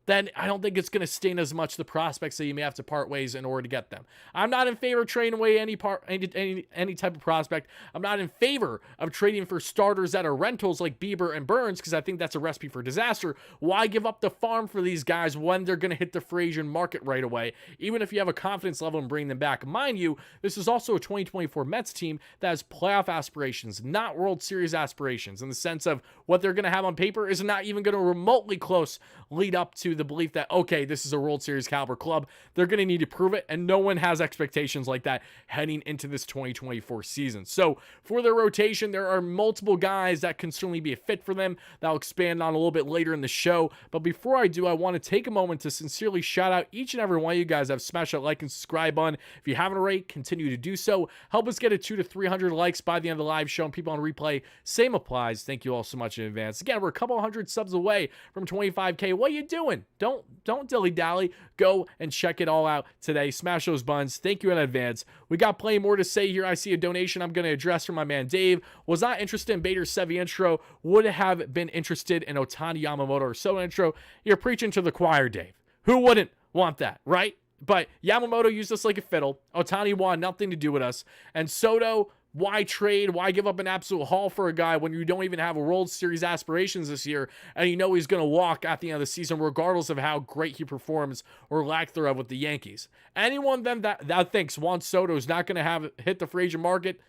Speaker 1: then I don't think it's going to stain as much the prospects that you may have to part ways in order to get them. I'm not in favor of trading away any type of prospect. I'm not in favor of trading for starters that are rentals like Bieber and Burns, because I think that's a recipe for disaster. Why give up the farm for these guys when they're going to hit the free agent market right away, even if you have a confidence level in bringing them back? Mind you, this is also a 2024 Mets team that has playoff aspirations, not World Series aspirations, in the sense of what they're going to have on paper is not even going to remotely close lead up to the belief that, okay, this is a World Series caliber club. They're going to need to prove it, and no one has expectations like that heading into this 2024 season. So for their rotation, there are multiple guys that can certainly be a fit for them that I'll expand on a little bit later in the show. But before I do, I want to take a moment to sincerely shout out each and every one of you guys that have smashed that like and subscribe button. If you haven't already, continue to do so. Help us get a 200 to 300 likes by the end of the live show, and people on replay, same applies. Thank you all so much in advance. Again, we're a couple hundred subs away from 25K. What are you doing? Don't dilly-dally. Go and check it all out today. Smash those buttons. Thank you in advance. We got plenty more to say here. I see a donation I'm going to address from my man Dave. Was not interested in Bader Sevy intro. Would have been interested in Ohtani, Yamamoto, or Soto intro. You're preaching to the choir, Dave. Who wouldn't want that, right? But Yamamoto used us like a fiddle. Ohtani wanted nothing to do with us. And Soto, why trade? Why give up an absolute haul for a guy when you don't even have a World Series aspirations this year, and you know he's going to walk at the end of the season regardless of how great he performs or lack thereof with the Yankees? Anyone then that thinks Juan Soto is not going to hit the free agent market,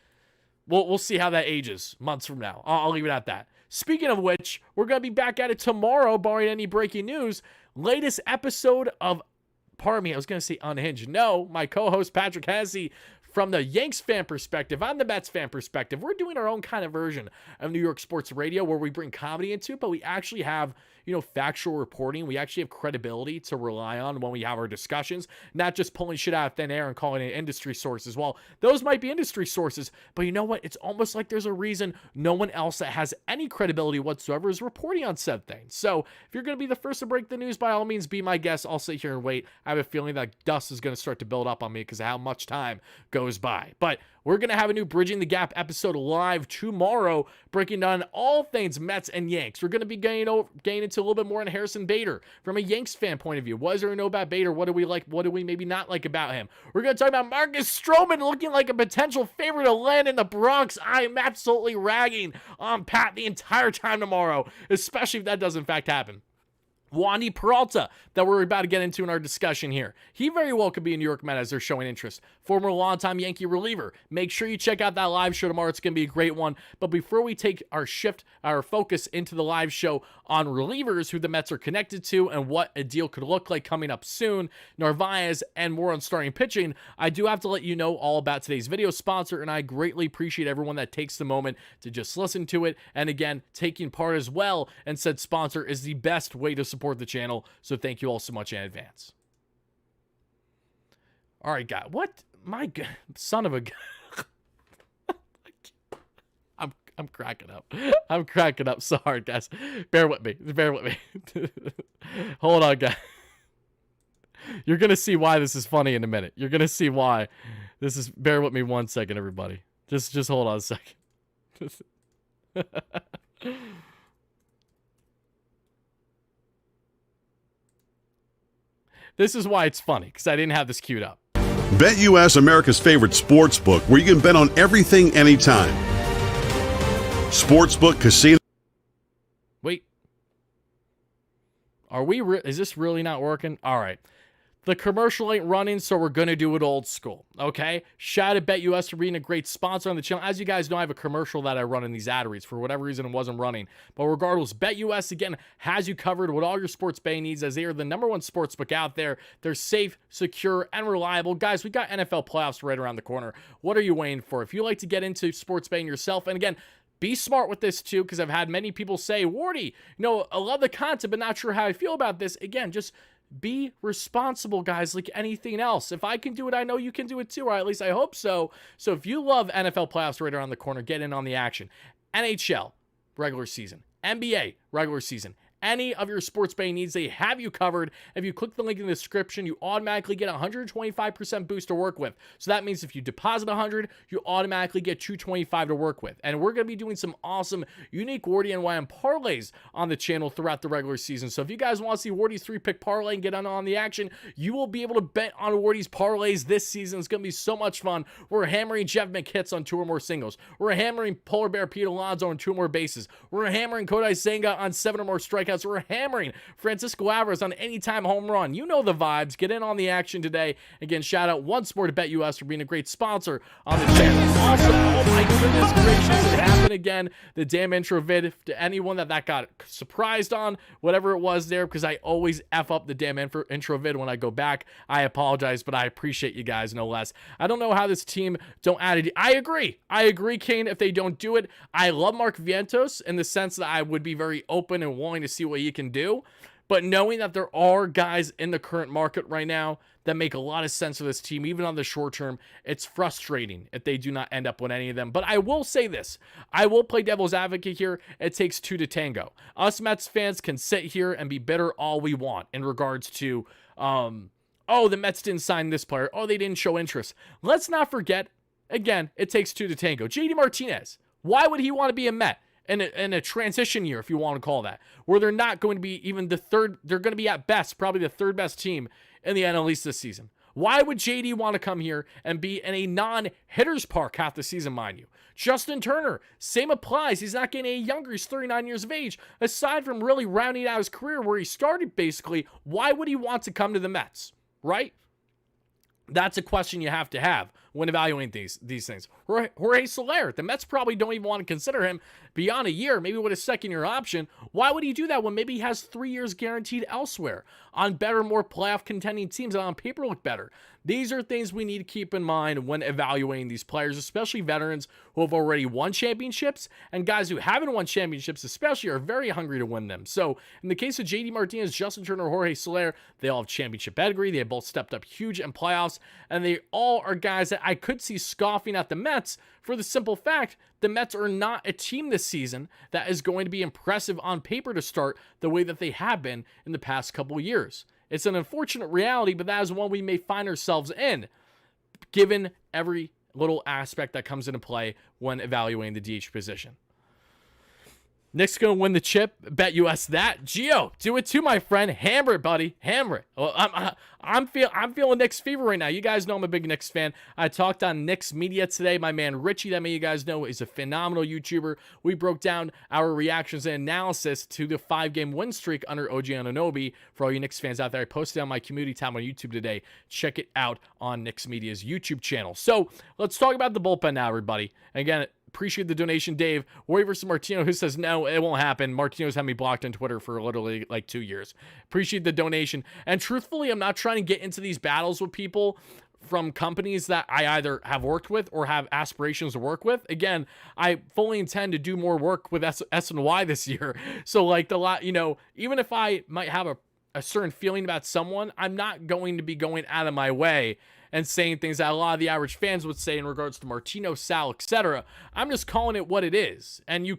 Speaker 1: we'll see how that ages months from now. I'll leave it at that. Speaking of which, we're going to be back at it tomorrow, barring any breaking news. Latest episode of, pardon me, I was going to say Unhinged. No, my co-host Patrick Hennessy. From the Yanks fan perspective, on the Mets fan perspective, we're doing our own kind of version of New York sports radio where we bring comedy into it, but we actually have, factual reporting. We actually have credibility to rely on when we have our discussions, not just pulling shit out of thin air and calling it industry sources. Well, those might be industry sources, but you know what? It's almost like there's a reason no one else that has any credibility whatsoever is reporting on said things. So if you're going to be the first to break the news, by all means, be my guest. I'll sit here and wait. I have a feeling that dust is going to start to build up on me because of how much time goes by. But we're going to have a new Bridging the Gap episode live tomorrow, breaking down all things Mets and Yanks. We're going to be getting into a little bit more on Harrison Bader from a Yanks fan point of view. What is there to know about Bader? What do we like? What do we maybe not like about him? We're going to talk about Marcus Stroman looking like a potential favorite to land in the Bronx. I am absolutely ragging on Pat the entire time tomorrow, especially if that does in fact happen. Wandy Peralta, that we're about to get into in our discussion here. He very well could be a New York Met as they're showing interest. Former longtime Yankee reliever. Make sure you check out that live show tomorrow. It's going to be a great one. But before we take our focus into the live show on relievers, who the Mets are connected to and what a deal could look like coming up soon, Narvaez, and more on starting pitching, I do have to let you know all about today's video sponsor, and I greatly appreciate everyone that takes the moment to just listen to it. And again, taking part as well, and said sponsor is the best way to support the channel, so thank you all so much in advance. All right, guys, what? My God, son of a I'm cracking up. I'm cracking up so hard, guys. Bear with me. Hold on, guys. You're gonna see why this is funny in a minute. You're gonna see why this is. Bear with me 1 second, everybody. Just hold on a second. This is why it's funny, because I didn't have this queued up.
Speaker 2: BetUS, America's favorite sports book, where you can bet on everything, anytime. Sportsbook, casino.
Speaker 1: Wait. Is this really not working? All right. The commercial ain't running, so we're going to do it old school, okay? Shout out BetUS for being a great sponsor on the channel. As you guys know, I have a commercial that I run in these ad reads. For whatever reason, it wasn't running. But regardless, BetUS, again, has you covered with all your sports betting needs, as they are the #1 sportsbook out there. They're safe, secure, and reliable. Guys, we got NFL playoffs right around the corner. What are you waiting for? If you like to get into sports betting yourself, and again, be smart with this too, because I've had many people say, Wardy, I love the content, but not sure how I feel about this. Again, just be responsible, guys, like anything else. If I can do it, I know you can do it too, or at least I hope so. So if you love NFL playoffs right around the corner, get in on the action. NHL, regular season. NBA, regular season. any of your sports betting needs. They have you covered. If you click the link in the description, you automatically get a 125% boost to work with. So that means if you deposit 100, you automatically get 225 to work with. And we're going to be doing some awesome, unique WardyNYM parlays on the channel throughout the regular season. So if you guys want to see Wardy's 3-pick parlay and get on the action, you will be able to bet on Wardy's parlays this season. It's going to be so much fun. We're hammering Jeff McHits on 2 or more singles. We're hammering Polar Bear Pete Alonso on 2 or more bases. We're hammering Kodai Senga on 7 or more strikeouts. We're hammering Francisco Alvarez on anytime home run. You know the vibes. Get in on the action today. Again, shout out One Sport to BetUS for being a great sponsor on the channel. Also, oh my goodness gracious, it happened again. The damn intro vid, to anyone that got surprised on, whatever it was there, because I always F up the damn intro vid when I go back. I apologize, but I appreciate you guys no less. I don't know how this team don't add it. I agree, Kane, if they don't do it. I love Mark Vientos in the sense that I would be very open and willing to see what he can do. But knowing that there are guys in the current market right now that make a lot of sense for this team, even on the short term, it's frustrating if they do not end up with any of them. But I will say this. I will play devil's advocate here. It takes 2 to tango. Us Mets fans can sit here and be bitter all we want in regards to, oh, the Mets didn't sign this player. Oh, they didn't show interest. Let's not forget, again, it takes 2 to tango. JD Martinez, why would he want to be a Met? In a transition year, if you want to call that, where they're not going to be even the third, they're going to be at best probably the 3rd best team in the NL East this season. Why would JD want to come here and be in a non-hitters park half the season, mind you? Justin Turner, same applies. He's not getting any younger. He's 39 years of age. Aside from really rounding out his career where he started basically, why would he want to come to the Mets, right? That's a question you have to have when evaluating these things. Jorge Soler, the Mets probably don't even want to consider him beyond a year, maybe with a second-year option. Why would he do that when maybe he has 3 years guaranteed elsewhere on better, more playoff contending teams that on paper look better? These are things we need to keep in mind when evaluating these players, especially veterans who have already won championships, and guys who haven't won championships especially are very hungry to win them. So in the case of JD Martinez, Justin Turner, Jorge Soler, they all have championship pedigree. They have both stepped up huge in playoffs, and they all are guys that I could see scoffing at the Mets for the simple fact the Mets are not a team this season that is going to be impressive on paper to start the way that they have been in the past couple years. It's an unfortunate reality, but that is one we may find ourselves in, given every little aspect that comes into play when evaluating the DH position. Nick's going to win the chip. BetUS that. Gio, do it too, my friend. Hammer it, buddy. Hammer it. Well, I'm feeling Knicks fever right now. You guys know I'm a big Knicks fan. I talked on Knicks Media today. My man Richie, that many of you guys know, is a phenomenal YouTuber. We broke down our reactions and analysis to the 5-game win streak under OG Anunoby. For all you Knicks fans out there, I posted on my community tab on YouTube today. Check it out on Knicks Media's YouTube channel. So let's talk about the bullpen now, everybody. Again, appreciate the donation, Dave. Warrior versus Martino, who says, no, it won't happen. Martino's had me blocked on Twitter for literally like 2 years. Appreciate the donation. And truthfully, I'm not trying to get into these battles with people from companies that I either have worked with or have aspirations to work with. Again, I fully intend to do more work with S&Y this year. So like even if I might have a certain feeling about someone, I'm not going to be going out of my way and saying things that a lot of the average fans would say in regards to Martino, Sal, etc. I'm just calling it what it is. And you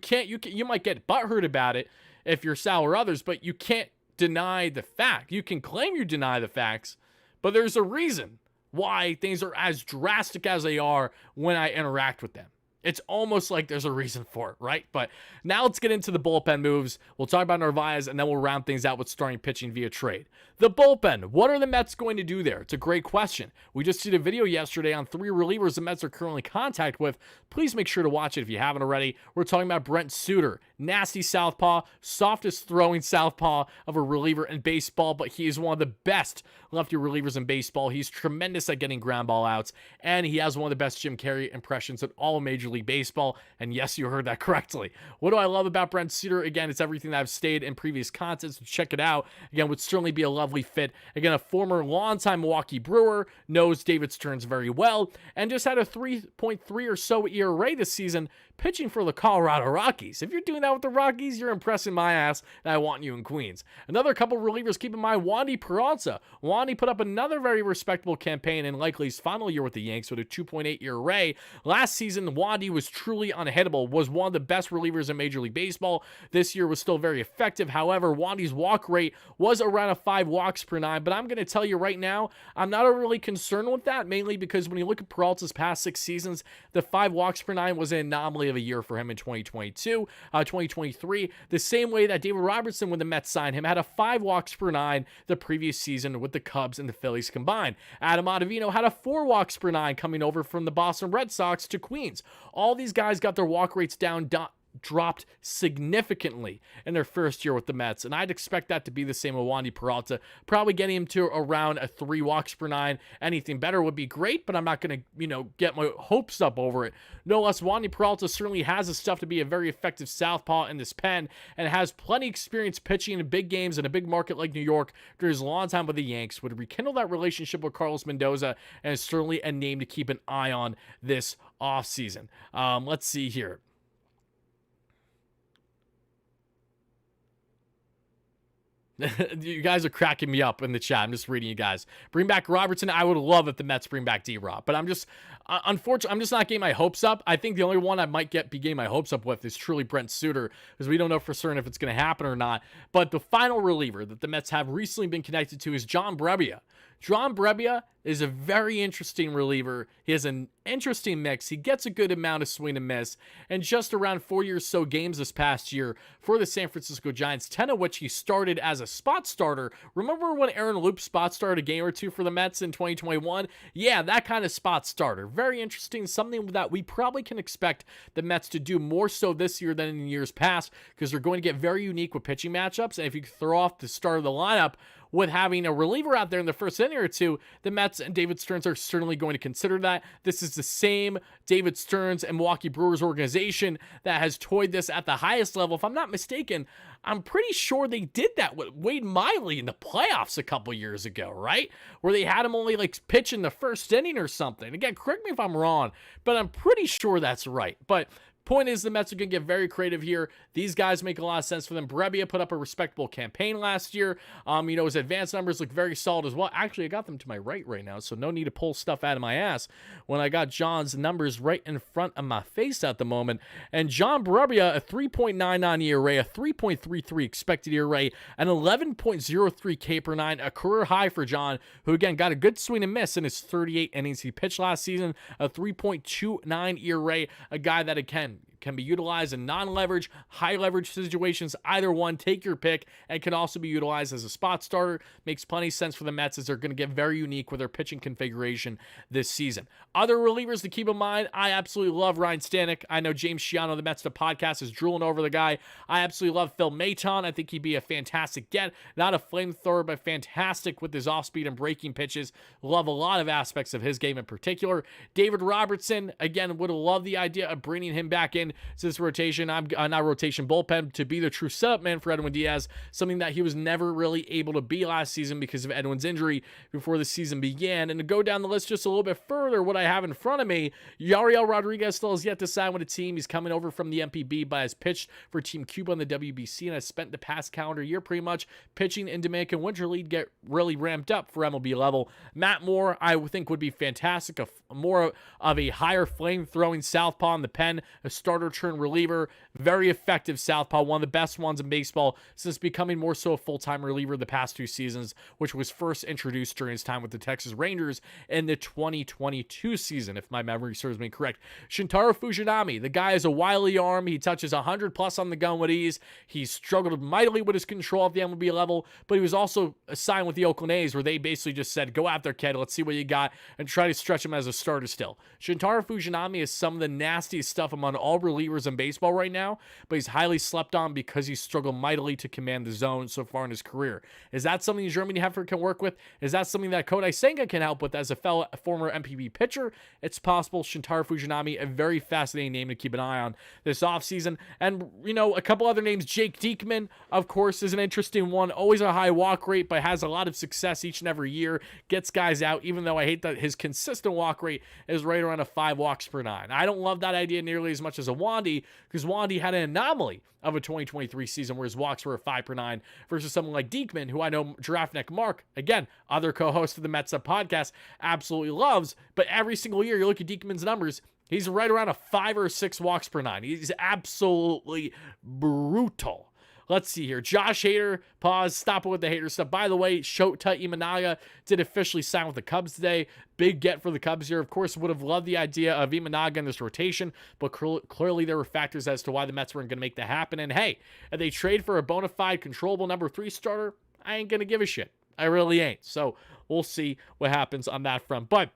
Speaker 1: might get butthurt about it if you're Sal or others, but you can't deny the fact. You can claim you deny the facts, but there's a reason why things are as drastic as they are when I interact with them. It's almost like there's a reason for it, right? But now let's get into the bullpen moves. We'll talk about Narvaez, and then we'll round things out with starting pitching via trade. The bullpen, what are the Mets going to do there? It's a great question. We just did a video yesterday on 3 relievers the Mets are currently in contact with. Please make sure to watch it if you haven't already. We're talking about Brent Suter, nasty southpaw, softest throwing southpaw of a reliever in baseball, but he is one of the best lefty relievers in baseball. He's tremendous at getting ground ball outs, and he has one of the best Jim Carrey impressions in all Major League Baseball. And yes, you heard that correctly. What do I love about Brent Suter? Again, it's everything that I've stated in previous content, so check it out. Again, would certainly be a lovely fit. Again, a former longtime Milwaukee Brewer, knows David Stearns very well, and just had a 3.3 or so ERA this season, pitching for the Colorado Rockies. If you're doing that with the Rockies, you're impressing my ass, and I want you in Queens. Another couple relievers, keep in mind, Wandy Peralta. Wandy put up another very respectable campaign in likely his final year with the Yanks with a 2.8 ERA. Last season, Wandy was truly unhittable, was one of the best relievers in Major League Baseball. This year was still very effective. However, Wandy's walk rate was around a 5 walks per 9, but I'm going to tell you right now, I'm not overly concerned with that, mainly because when you look at Peralta's past 6 seasons, the 5 walks per 9 was an anomaly of a year for him in 2023, the same way that David Robertson, when the Mets signed him, had a 5 walks per 9 the previous season with the Cubs and the Phillies combined. Adam Ottavino had a 4 walks per 9 coming over from the Boston Red Sox to Queens. All these guys got their walk rates dropped significantly in their first year with the Mets, and I'd expect that to be the same with Wandy Peralta, probably getting him to around a 3 walks per 9. Anything better would be great, but I'm not going to, get my hopes up over it. No less, Wandy Peralta certainly has the stuff to be a very effective southpaw in this pen, and has plenty of experience pitching in big games in a big market like New York during his long time with the Yanks, would rekindle that relationship with Carlos Mendoza, and is certainly a name to keep an eye on this offseason. Let's see here. You guys are cracking me up in the chat. I'm just reading you guys. Bring back Robertson. I would love if the Mets bring back D-Rob, but unfortunately, I'm just not getting my hopes up. I think the only one I might be getting my hopes up with is truly Brent Suter, because we don't know for certain if it's going to happen or not. But the final reliever that the Mets have recently been connected to is John Brebbia. John Brebbia is a very interesting reliever. He has an interesting mix. He gets a good amount of swing and miss, and just around 40 or so games this past year for the San Francisco Giants, 10 of which he started as a spot starter. Remember when Aaron Loop spot started a game or two for the Mets in 2021? Yeah, that kind of spot starter. Very interesting, something that we probably can expect the Mets to do more so this year than in years past, because they're going to get very unique with pitching matchups, and if you throw off the start of the lineup with having a reliever out there in the first inning or two, the Mets and David Stearns are certainly going to consider that. This is the same David Stearns and Milwaukee Brewers organization that has toyed this at the highest level. If I'm not mistaken, I'm pretty sure they did that with Wade Miley in the playoffs a couple years ago, right? Where they had him only pitch in the first inning or something. Again, correct me if I'm wrong, but I'm pretty sure that's right. But point is, the Mets are going to get very creative here. These guys make a lot of sense for them. Brebbia put up a respectable campaign last year. His advanced numbers look very solid as well. Actually, I got them to my right now, so no need to pull stuff out of my ass when I got John's numbers right in front of my face at the moment. And John Brebbia, a 3.99 ERA, a 3.33 expected ERA, an 11.03 K per 9, a career high for John, who again got a good swing and miss in his 38 innings he pitched last season, a 3.29 ERA, a guy that again can be utilized in non-leverage, high-leverage situations. Either one, take your pick, and can also be utilized as a spot starter. Makes plenty of sense for the Mets, as they're going to get very unique with their pitching configuration this season. Other relievers to keep in mind, I absolutely love Ryan Stanek. I know James Shiano, the Mets, the podcast, is drooling over the guy. I absolutely love Phil Maton. I think he'd be a fantastic get. Not a flamethrower, but fantastic with his off-speed and breaking pitches. Love a lot of aspects of his game in particular. David Robertson, again, would have loved the idea of bringing him back in to this rotation. Bullpen, to be the true setup man for Edwin Diaz, something that he was never really able to be last season because of Edwin's injury before the season began. And to go down the list just a little bit further, what I have in front of me, Yariel Rodriguez still has yet to sign with a team. He's coming over from the MPB, but has pitched for Team Cuba in the WBC and has spent the past calendar year pretty much pitching in Dominican Winter League, get really ramped up for MLB level. Matt Moore, I would think, would be fantastic, more of a higher flame-throwing southpaw in the pen, a starter turn reliever, very effective southpaw, one of the best ones in baseball since becoming more so a full-time reliever the past 2 seasons, which was first introduced during his time with the Texas Rangers in the 2022 season, if my memory serves me correct. Shintaro Fujinami, the guy has a wily arm. He touches 100 plus on the gun with ease. He's struggled mightily with his control at the MLB level, but he was also signed with the Oakland A's, where they basically just said, go out there, kid, let's see what you got, and try to stretch him as a starter still. Shintaro Fujinami is some of the nastiest stuff among all relievers in baseball right now, but he's highly slept on because he's struggled mightily to command the zone so far in his career. Is that something Germany Heffer can work with? Is that something that Kodai Senga can help with as a former MPB pitcher? It's possible. Shintaro Fujinami, a very fascinating name to keep an eye on this offseason. And, a couple other names. Jake Diekman, of course, is an interesting one. Always a high walk rate, but has a lot of success each and every year. Gets guys out, even though I hate that his consistent walk rate is right around a 5 walks per 9. I don't love that idea nearly as much as a of Wandy, because Wandy had an anomaly of a 2023 season where his walks were a 5 per 9 versus someone like Diekman, who I know Giraffe Neck Mark, again, other co-host of the Mets Up podcast, absolutely loves. But every single year, you look at Diekman's numbers, he's right around a 5 or 6 walks per 9. He's absolutely brutal. Let's see here. Josh Hader, pause, stop it with the hater stuff. By the way, Shota Imanaga did officially sign with the Cubs today. Big get for the Cubs here. Of course, would have loved the idea of Imanaga in this rotation, but clearly there were factors as to why the Mets weren't going to make that happen. And hey, if they trade for a bona fide, controllable number 3 starter, I ain't going to give a shit. I really ain't. So we'll see what happens on that front. But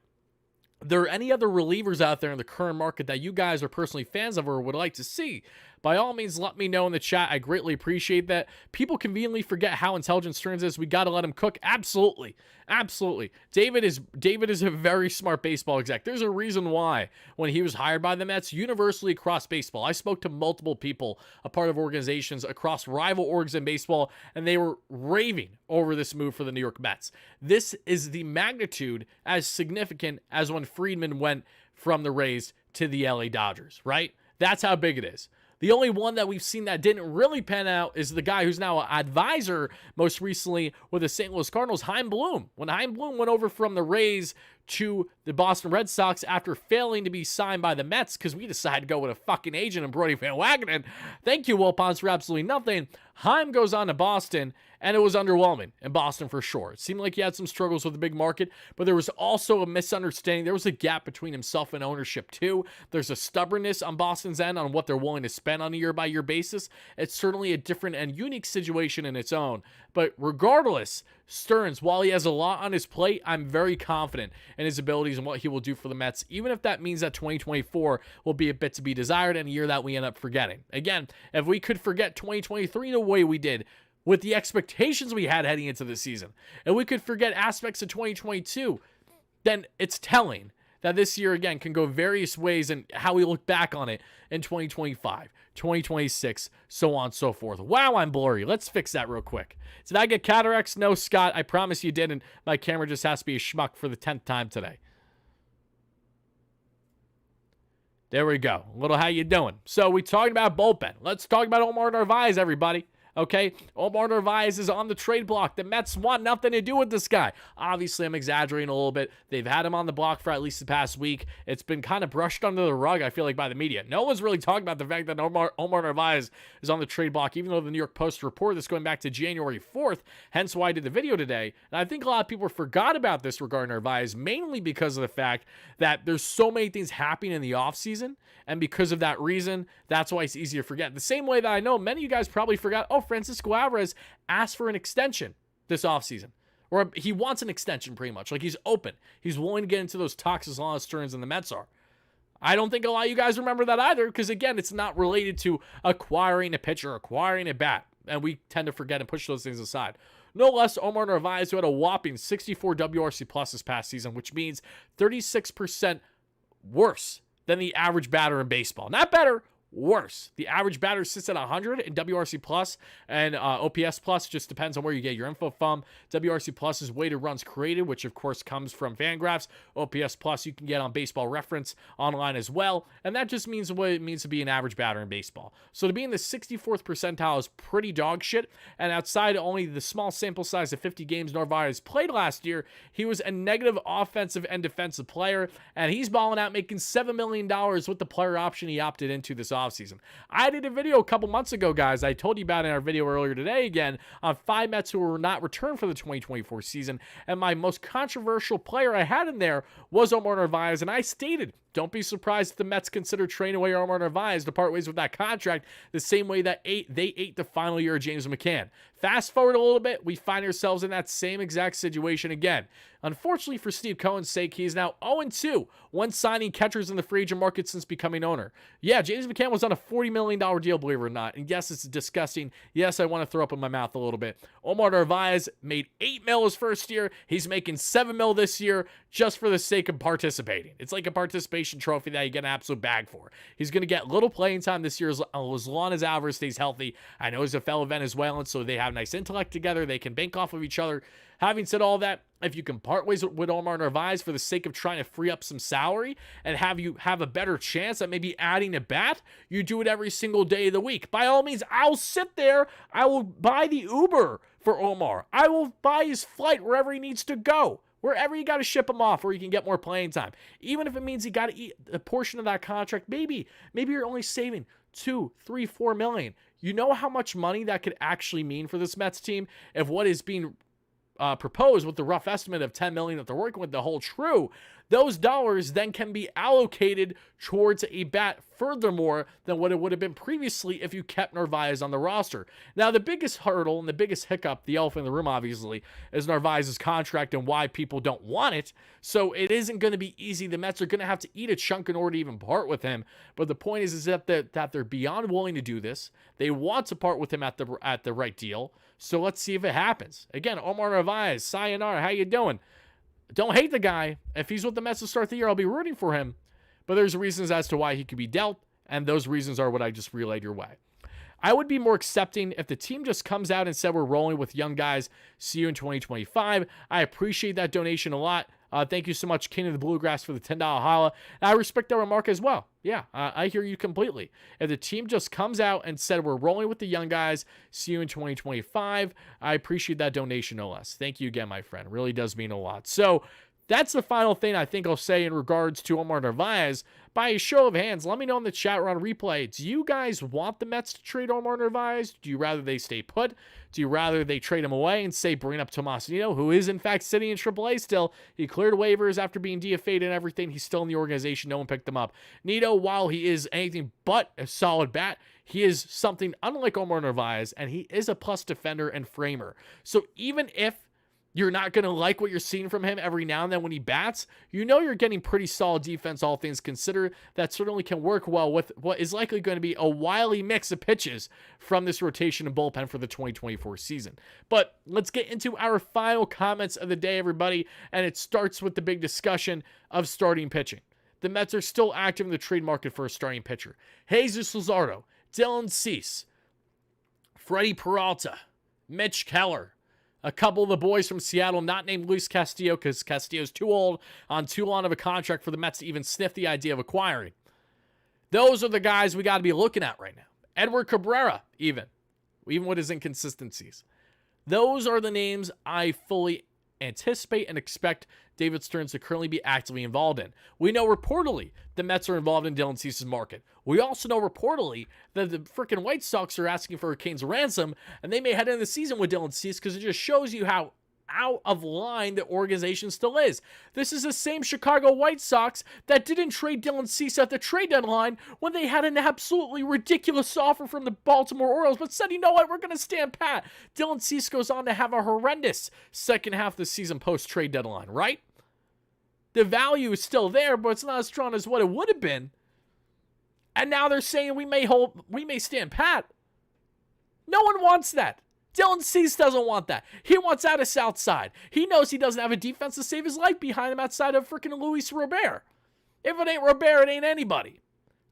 Speaker 1: there are any other relievers out there in the current market that you guys are personally fans of or would like to see? By all means, let me know in the chat. I greatly appreciate that. People conveniently forget how intelligent Stearns is. We got to let him cook. Absolutely. Absolutely. David is a very smart baseball exec. There's a reason why when he was hired by the Mets, universally across baseball, I spoke to multiple people, a part of organizations across rival orgs in baseball, and they were raving over this move for the New York Mets. This is the magnitude as significant as when Friedman went from the Rays to the LA Dodgers, right? That's how big it is. The only one that we've seen that didn't really pan out is the guy who's now an advisor most recently with the St. Louis Cardinals, Chaim Bloom. When Chaim Bloom went over from the Rays to the Boston Red Sox after failing to be signed by the Mets because we decided to go with a fucking agent and Brody Van Wagenen. Thank you, Will Ponce, for absolutely nothing. Chaim goes on to Boston, and it was underwhelming in Boston for sure. It seemed like he had some struggles with the big market, but there was also a misunderstanding. There was a gap between himself and ownership too. There's a stubbornness on Boston's end on what they're willing to spend on a year-by-year basis. It's certainly a different and unique situation in its own. But regardless, Stearns, while he has a lot on his plate, I'm very confident in his abilities and what he will do for the Mets, even if that means that 2024 will be a bit to be desired and a year that we end up forgetting. Again, if we could forget 2023 the way we did, with the expectations we had heading into the season, and we could forget aspects of 2022, then it's telling that this year, again, can go various ways and how we look back on it in 2025, 2026, so on and so forth. Wow, I'm blurry. Let's fix that real quick. Did I get cataracts? No, Scott. I promise you didn't. My camera just has to be a schmuck for the 10th time today. There we go. A little how you doing? So we talked about bullpen. Let's talk about Omar Narvaez, everybody. Okay, Omar Narvaez is on the trade block. The Mets want nothing to do with this guy. Obviously, I'm exaggerating a little bit. They've had him on the block for at least the past week. It's been kind of brushed under the rug, I feel like, by the media. No one's really talking about the fact that Omar Narvaez is on the trade block, even though the New York Post reported this going back to January 4th, hence why I did the video today. And I think a lot of people forgot about this regarding Narvaez, mainly because of the fact that there's so many things happening in the offseason, and because of that reason, that's why it's easy to forget. The same way that I know many of you guys probably forgot, Francisco Alvarez asked for an extension this offseason. Or he wants an extension pretty much. Like, he's open. He's willing to get into those talks as long as Stearns and the Mets are. I don't think a lot of you guys remember that either because, again, it's not related to acquiring a pitcher, acquiring a bat. And we tend to forget and push those things aside. No less, Omar Narvaez, who had a whopping 64 WRC plus this past season, which means 36% worse than the average batter in baseball. Not better, worse. The average batter sits at 100 in WRC plus and OPS plus. Just depends on where you get your info from. WRC plus is weighted runs created, which of course comes from Fangraphs. OPS plus you can get on Baseball Reference online as well, and that just means what it means to be an average batter in baseball. So to be in the 64th percentile is pretty dog shit, and outside only the small sample size of 50 games Narvaez played last year, he was a negative offensive and defensive player, and he's balling out making $7 million with the player option he opted into this offseason. I did a video a couple months ago, guys. I told you about it in our video earlier today again on 5 Mets who were not returned for the 2024 season, and my most controversial player I had in there was Omar Narvaez, and I stated, don't be surprised if the Mets consider trading away Omar Narvaez to part ways with that contract the same way that they ate the final year of James McCann. Fast forward a little bit, we find ourselves in that same exact situation again. Unfortunately for Steve Cohen's sake, he is now 0-2 when signing catchers in the free agent market since becoming owner. Yeah, James McCann was on a $40 million deal, believe it or not. And yes, it's disgusting. Yes, I want to throw up in my mouth a little bit. Omar Narvaez made $8 million his first year. He's making $7 million this year just for the sake of participating. It's like a participation reclamation trophy that you get an absolute bag for. He's going to get little playing time this year as long as Alvarez stays healthy. I know he's a fellow Venezuelan, so they have nice intellect together. They can bank off of each other. Having said all that, if you can part ways with Omar Narvaez for the sake of trying to free up some salary and have you have a better chance at maybe adding a bat, you do it every single day of the week. By all means, I'll sit there. I will buy the Uber for Omar. I will buy his flight wherever he needs to go. Wherever you got to ship him off where you can get more playing time. Even if it means you got to eat a portion of that contract, maybe you're only saving 2, 3, 4 million. You know how much money that could actually mean for this Mets team if what is being proposed with the rough estimate of 10 million that they're working with the whole true. Those dollars then can be allocated towards a bat furthermore than what it would have been previously if you kept Narvaez on the roster. Now, the biggest hurdle and the biggest hiccup, the elephant in the room, obviously, is Narvaez's contract and why people don't want it. So it isn't going to be easy. The Mets are going to have to eat a chunk in order to even part with him. But the point is that they're beyond willing to do this. They want to part with him at the right deal. So let's see if it happens. Again, Omar Narvaez, sayonara, how you doing? Don't hate the guy. If he's with the Mets to start the year, I'll be rooting for him. But there's reasons as to why he could be dealt, and those reasons are what I just relayed your way. I would be more accepting if the team just comes out and said we're rolling with young guys. See you in 2025. I appreciate that donation a lot. Thank you so much, King of the Bluegrass, for the $10 holla. I respect that remark as well. Yeah, I hear you completely. If the team just comes out and said we're rolling with the young guys, see you in 2025, I appreciate that donation no less. Thank you again, my friend. It really does mean a lot. So that's the final thing I think I'll say in regards to Omar Narvaez. By a show of hands, let me know in the chat or on replay. Do you guys want the Mets to trade Omar Narvaez? Do you rather they stay put? Do you rather they trade him away and say bring up Tomas Nido, who is in fact sitting in AAA still? He cleared waivers after being DFA'd and everything. He's still in the organization. No one picked him up. Nido, while he is anything but a solid bat, he is something unlike Omar Narvaez, and he is a plus defender and framer. So even if you're not going to like what you're seeing from him every now and then when he bats, you know you're getting pretty solid defense, all things considered, that certainly can work well with what is likely going to be a wily mix of pitches from this rotation and bullpen for the 2024 season. But let's get into our final comments of the day, everybody, and it starts with the big discussion of starting pitching. The Mets are still active in the trade market for a starting pitcher. Jesus Luzardo, Dylan Cease, Freddie Peralta, Mitch Keller, a couple of the boys from Seattle, not named Luis Castillo because Castillo's too old on too long of a contract for the Mets to even sniff the idea of acquiring. Those are the guys we got to be looking at right now. Edward Cabrera, even with his inconsistencies. Those are the names I fully anticipate and expect David Stearns to currently be actively involved in. We know reportedly the Mets are involved in Dylan Cease's market. We also know reportedly that the freaking White Sox are asking for a Kane's ransom, and they may head into the season with Dylan Cease because it just shows you how out of line the organization still is. This is the same Chicago White Sox that didn't trade Dylan Cease at the trade deadline when they had an absolutely ridiculous offer from the Baltimore Orioles, but said, you know what, we're going to stand pat. Dylan Cease goes on to have a horrendous second half of the season post-trade deadline, right? The value is still there, but it's not as strong as what it would have been. And now they're saying we may stand pat. No one wants that. Dylan Cease doesn't want that. He wants out of South Side. He knows he doesn't have a defense to save his life behind him outside of freaking Luis Robert. If it ain't Robert, it ain't anybody.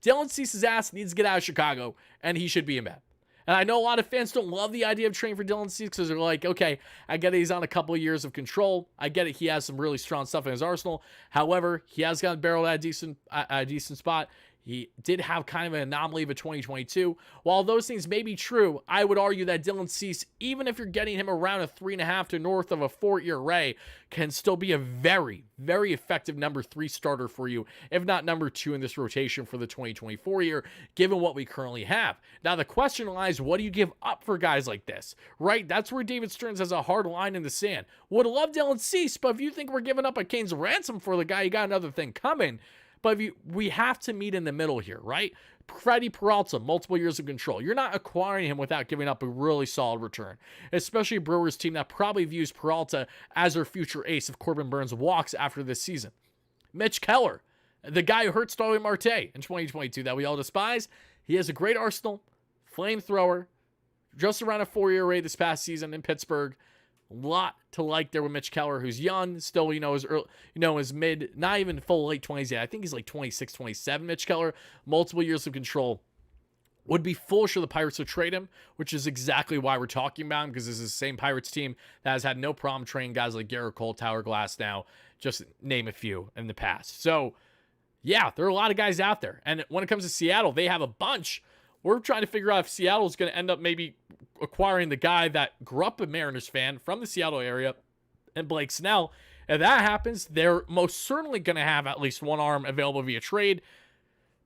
Speaker 1: Dylan Cease's ass needs to get out of Chicago, and he should be in bed. And I know a lot of fans don't love the idea of trading for Dylan Cease because they're like, okay, I get it, he's on a couple of years of control. I get it, he has some really strong stuff in his arsenal. However, he has gotten barreled at a decent spot. He did have kind of an anomaly of a 2022. While those things may be true, I would argue that Dylan Cease, even if you're getting him around a 3.5 to north of a 4 ERA, can still be a very, very effective number 3 starter for you, if not number 2 in this rotation for the 2024 year, given what we currently have. Now, the question lies, what do you give up for guys like this, right? That's where David Stearns has a hard line in the sand. Would love Dylan Cease, but if you think we're giving up a Kane's ransom for the guy, you got another thing coming. But we have to meet in the middle here, right? Freddie Peralta, multiple years of control. You're not acquiring him without giving up a really solid return, especially a Brewers team that probably views Peralta as their future ace if Corbin Burns walks after this season. Mitch Keller, the guy who hurt Starling Marte in 2022 that we all despise. He has a great arsenal, flamethrower, just around a 4 ERA this past season in Pittsburgh. lot to like there with Mitch Keller, who's young, still, is early, his mid, not even full late 20s yet. I think he's like 26, 27. Mitch Keller, multiple years of control. Would be foolish of the Pirates to trade him, which is exactly why we're talking about him, because this is the same Pirates team that has had no problem trading guys like Garrett Cole, Tyler Glass now, just name a few in the past. So, yeah, there are a lot of guys out there. And when it comes to Seattle, they have a bunch. We're trying to figure out if Seattle's going to end up maybe acquiring the guy that grew up a Mariners fan from the Seattle area, and Blake Snell. If that happens, they're most certainly going to have at least one arm available via trade.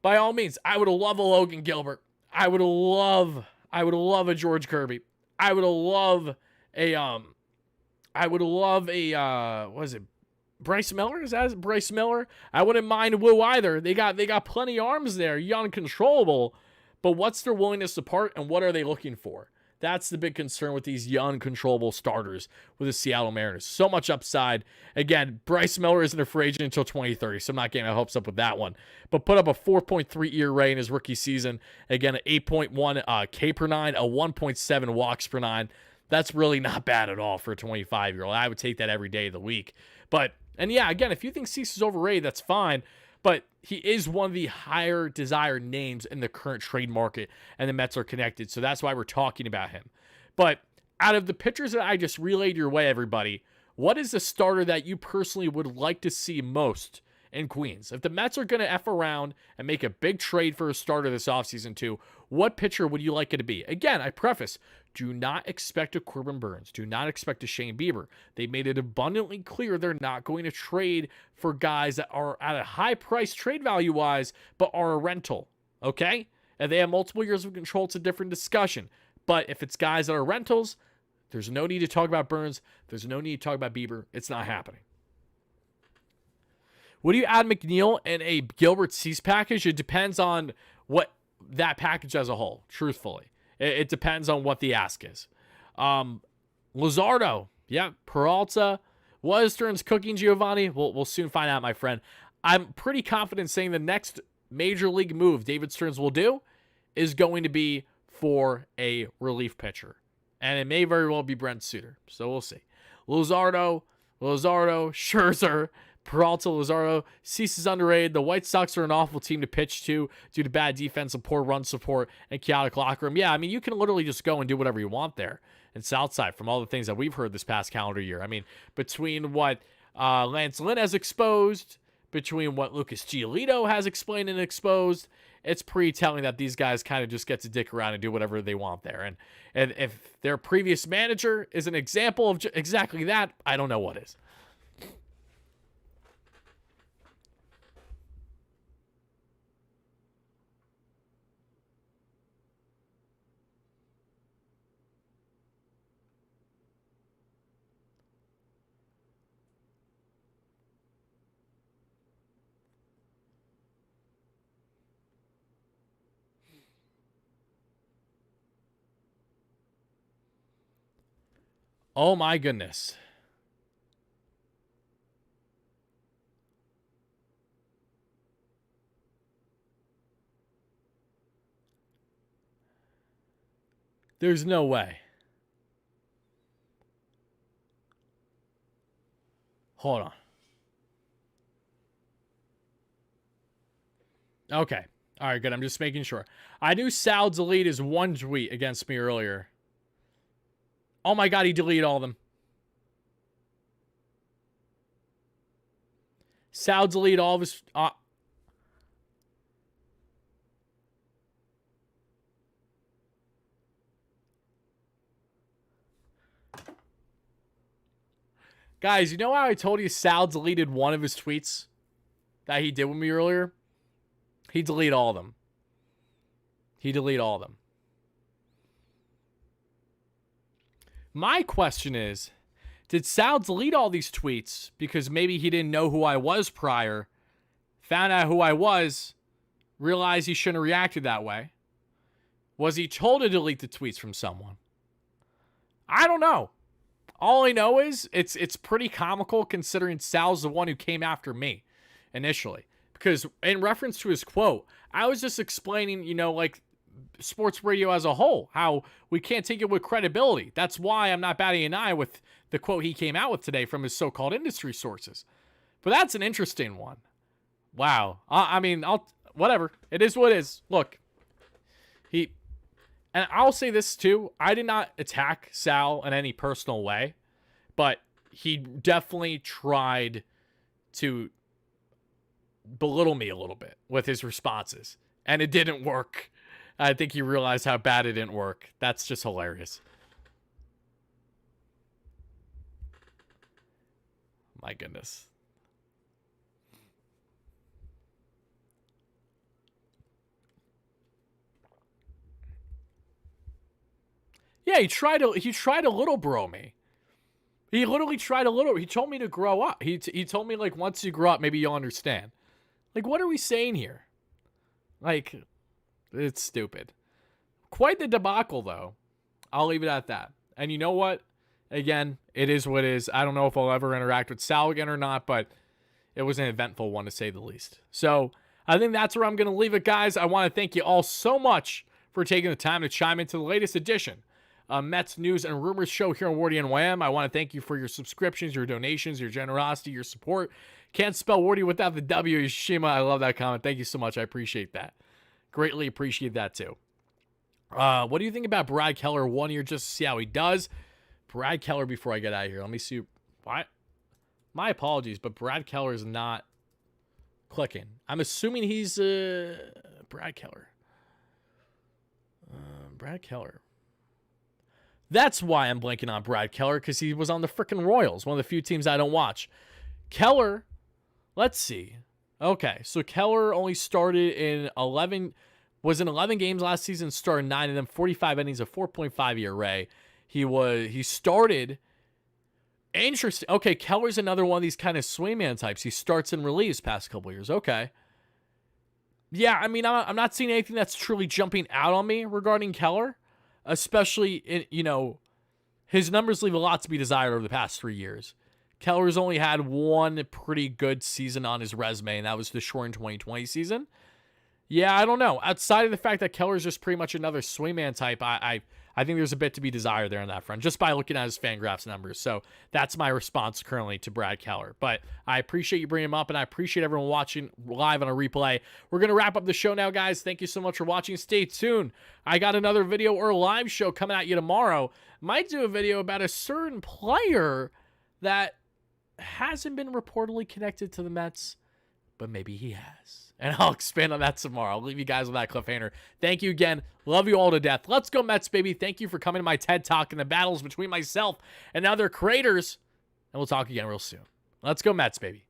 Speaker 1: By all means, I would love a Logan Gilbert. I would love a George Kirby. I would love a what is it? Bryce Miller? Is that Bryce Miller? I wouldn't mind Woo either. They got plenty of arms there, young, controllable. But what's their willingness to part, and what are they looking for? That's the big concern with these young, controllable starters with the Seattle Mariners. So much upside. Again, Bryce Miller isn't a free agent until 2030, so I'm not getting my hopes up with that one. But put up a 4.3 ERA in his rookie season. Again, an 8.1 K per nine, a 1.7 walks per nine. That's really not bad at all for a 25-year-old. I would take that every day of the week. And yeah, again, if you think Cease is overrated, that's fine. But he is one of the higher desired names in the current trade market, and the Mets are connected. So that's why we're talking about him. But out of the pitchers that I just relayed your way, everybody, what is the starter that you personally would like to see most in Queens? If the Mets are going to F around and make a big trade for a starter this offseason too, what pitcher would you like it to be? Again, I preface, do not expect a Corbin Burns. Do not expect a Shane Bieber. They made it abundantly clear they're not going to trade for guys that are at a high price trade value-wise, but are a rental, okay? And they have multiple years of control. It's a different discussion. But if it's guys that are rentals, there's no need to talk about Burns. There's no need to talk about Bieber. It's not happening. Would you add McNeil in a Gilbert Cease package? It depends on what that package as a whole, truthfully. It depends on what the ask is. Luzardo, yeah, Peralta. What is Stearns cooking, Giovanni? We'll soon find out, my friend. I'm pretty confident saying the next major league move David Stearns will do is going to be for a relief pitcher. And it may very well be Brent Suter. So we'll see. Luzardo, Scherzer, Peralta, Luzardo. Cease is underrated. The White Sox are an awful team to pitch to due to bad defense and poor run support and chaotic locker room. Yeah, I mean, you can literally just go and do whatever you want there in Southside from all the things that we've heard this past calendar year. I mean, between what Lance Lynn has exposed, between what Lucas Giolito has explained and exposed, it's pretty telling that these guys kind of just get to dick around and do whatever they want there. And if their previous manager is an example of exactly that, I don't know what is. Oh my goodness. There's no way. Hold on. Okay. All right, good. I'm just making sure. I knew Sal deleted his one tweet against me earlier. Oh my God, he deleted all of them. Sal deleted all of his... Guys, you know how I told you Sal deleted one of his tweets that he did with me earlier? He deleted all of them. My question is, did Sal delete all these tweets because maybe he didn't know who I was prior, found out who I was, realized he shouldn't have reacted that way? Was he told to delete the tweets from someone? I don't know. All I know is it's pretty comical considering Sal's the one who came after me initially. Because in reference to his quote, I was just explaining, like sports radio as a whole, how we can't take it with credibility. That's why I'm not batting an eye with the quote he came out with today from his so-called industry sources. But that's an interesting one. Wow. I mean, whatever. It is what it is. Look, and I'll say this too. I did not attack Sal in any personal way, but he definitely tried to belittle me a little bit with his responses, and it didn't work. I think he realized how bad it didn't work. That's just hilarious. My goodness. Yeah, he tried to little bro me. He literally tried a little. He told me to grow up. He told me, like, once you grow up, maybe you'll understand. Like, what are we saying here? Like, it's stupid. Quite the debacle, though. I'll leave it at that. And you know what? Again, it is what it is. I don't know if I'll ever interact with Sal again or not, but it was an eventful one, to say the least. So I think that's where I'm going to leave it, guys. I want to thank you all so much for taking the time to chime into the latest edition Mets news and rumors show here on WardyNYM. I want to thank you for your subscriptions, your donations, your generosity, your support. Can't spell Wardy without the W. Shima, I love that comment. Thank you so much. I appreciate that. Greatly appreciate that too. What do you think about Brad Keller 1 year just to see how he does? Brad Keller, before I get out of here, let me see. What? My apologies, but Brad Keller is not clicking. I'm assuming he's Brad Keller. Brad Keller. That's why I'm blanking on Brad Keller, because he was on the frickin' Royals, one of the few teams I don't watch. Keller, let's see. Okay, so Keller only started in 11 games last season, started 9 of them, 45 innings, a 4.5 ERA. He started. Interesting. Okay, Keller's another one of these kind of swingman types. He starts and relieves past couple years. Okay. Yeah, I mean, I'm not seeing anything that's truly jumping out on me regarding Keller. Especially, his numbers leave a lot to be desired over the past 3 years. Keller's only had one pretty good season on his resume, and that was the shortened 2020 season. Yeah, I don't know. Outside of the fact that Keller's just pretty much another swingman type, I think there's a bit to be desired there on that front, just by looking at his Fangraphs numbers. So that's my response currently to Brad Keller. But I appreciate you bringing him up, and I appreciate everyone watching live on a replay. We're going to wrap up the show now, guys. Thank you so much for watching. Stay tuned. I got another video or live show coming at you tomorrow. Might do a video about a certain player that hasn't been reportedly connected to the Mets, but maybe he has. And I'll expand on that tomorrow. I'll leave you guys with that cliffhanger. Thank you again. Love you all to death. Let's go Mets, baby. Thank you for coming to my TED Talk and the battles between myself and other creators. And we'll talk again real soon. Let's go Mets, baby.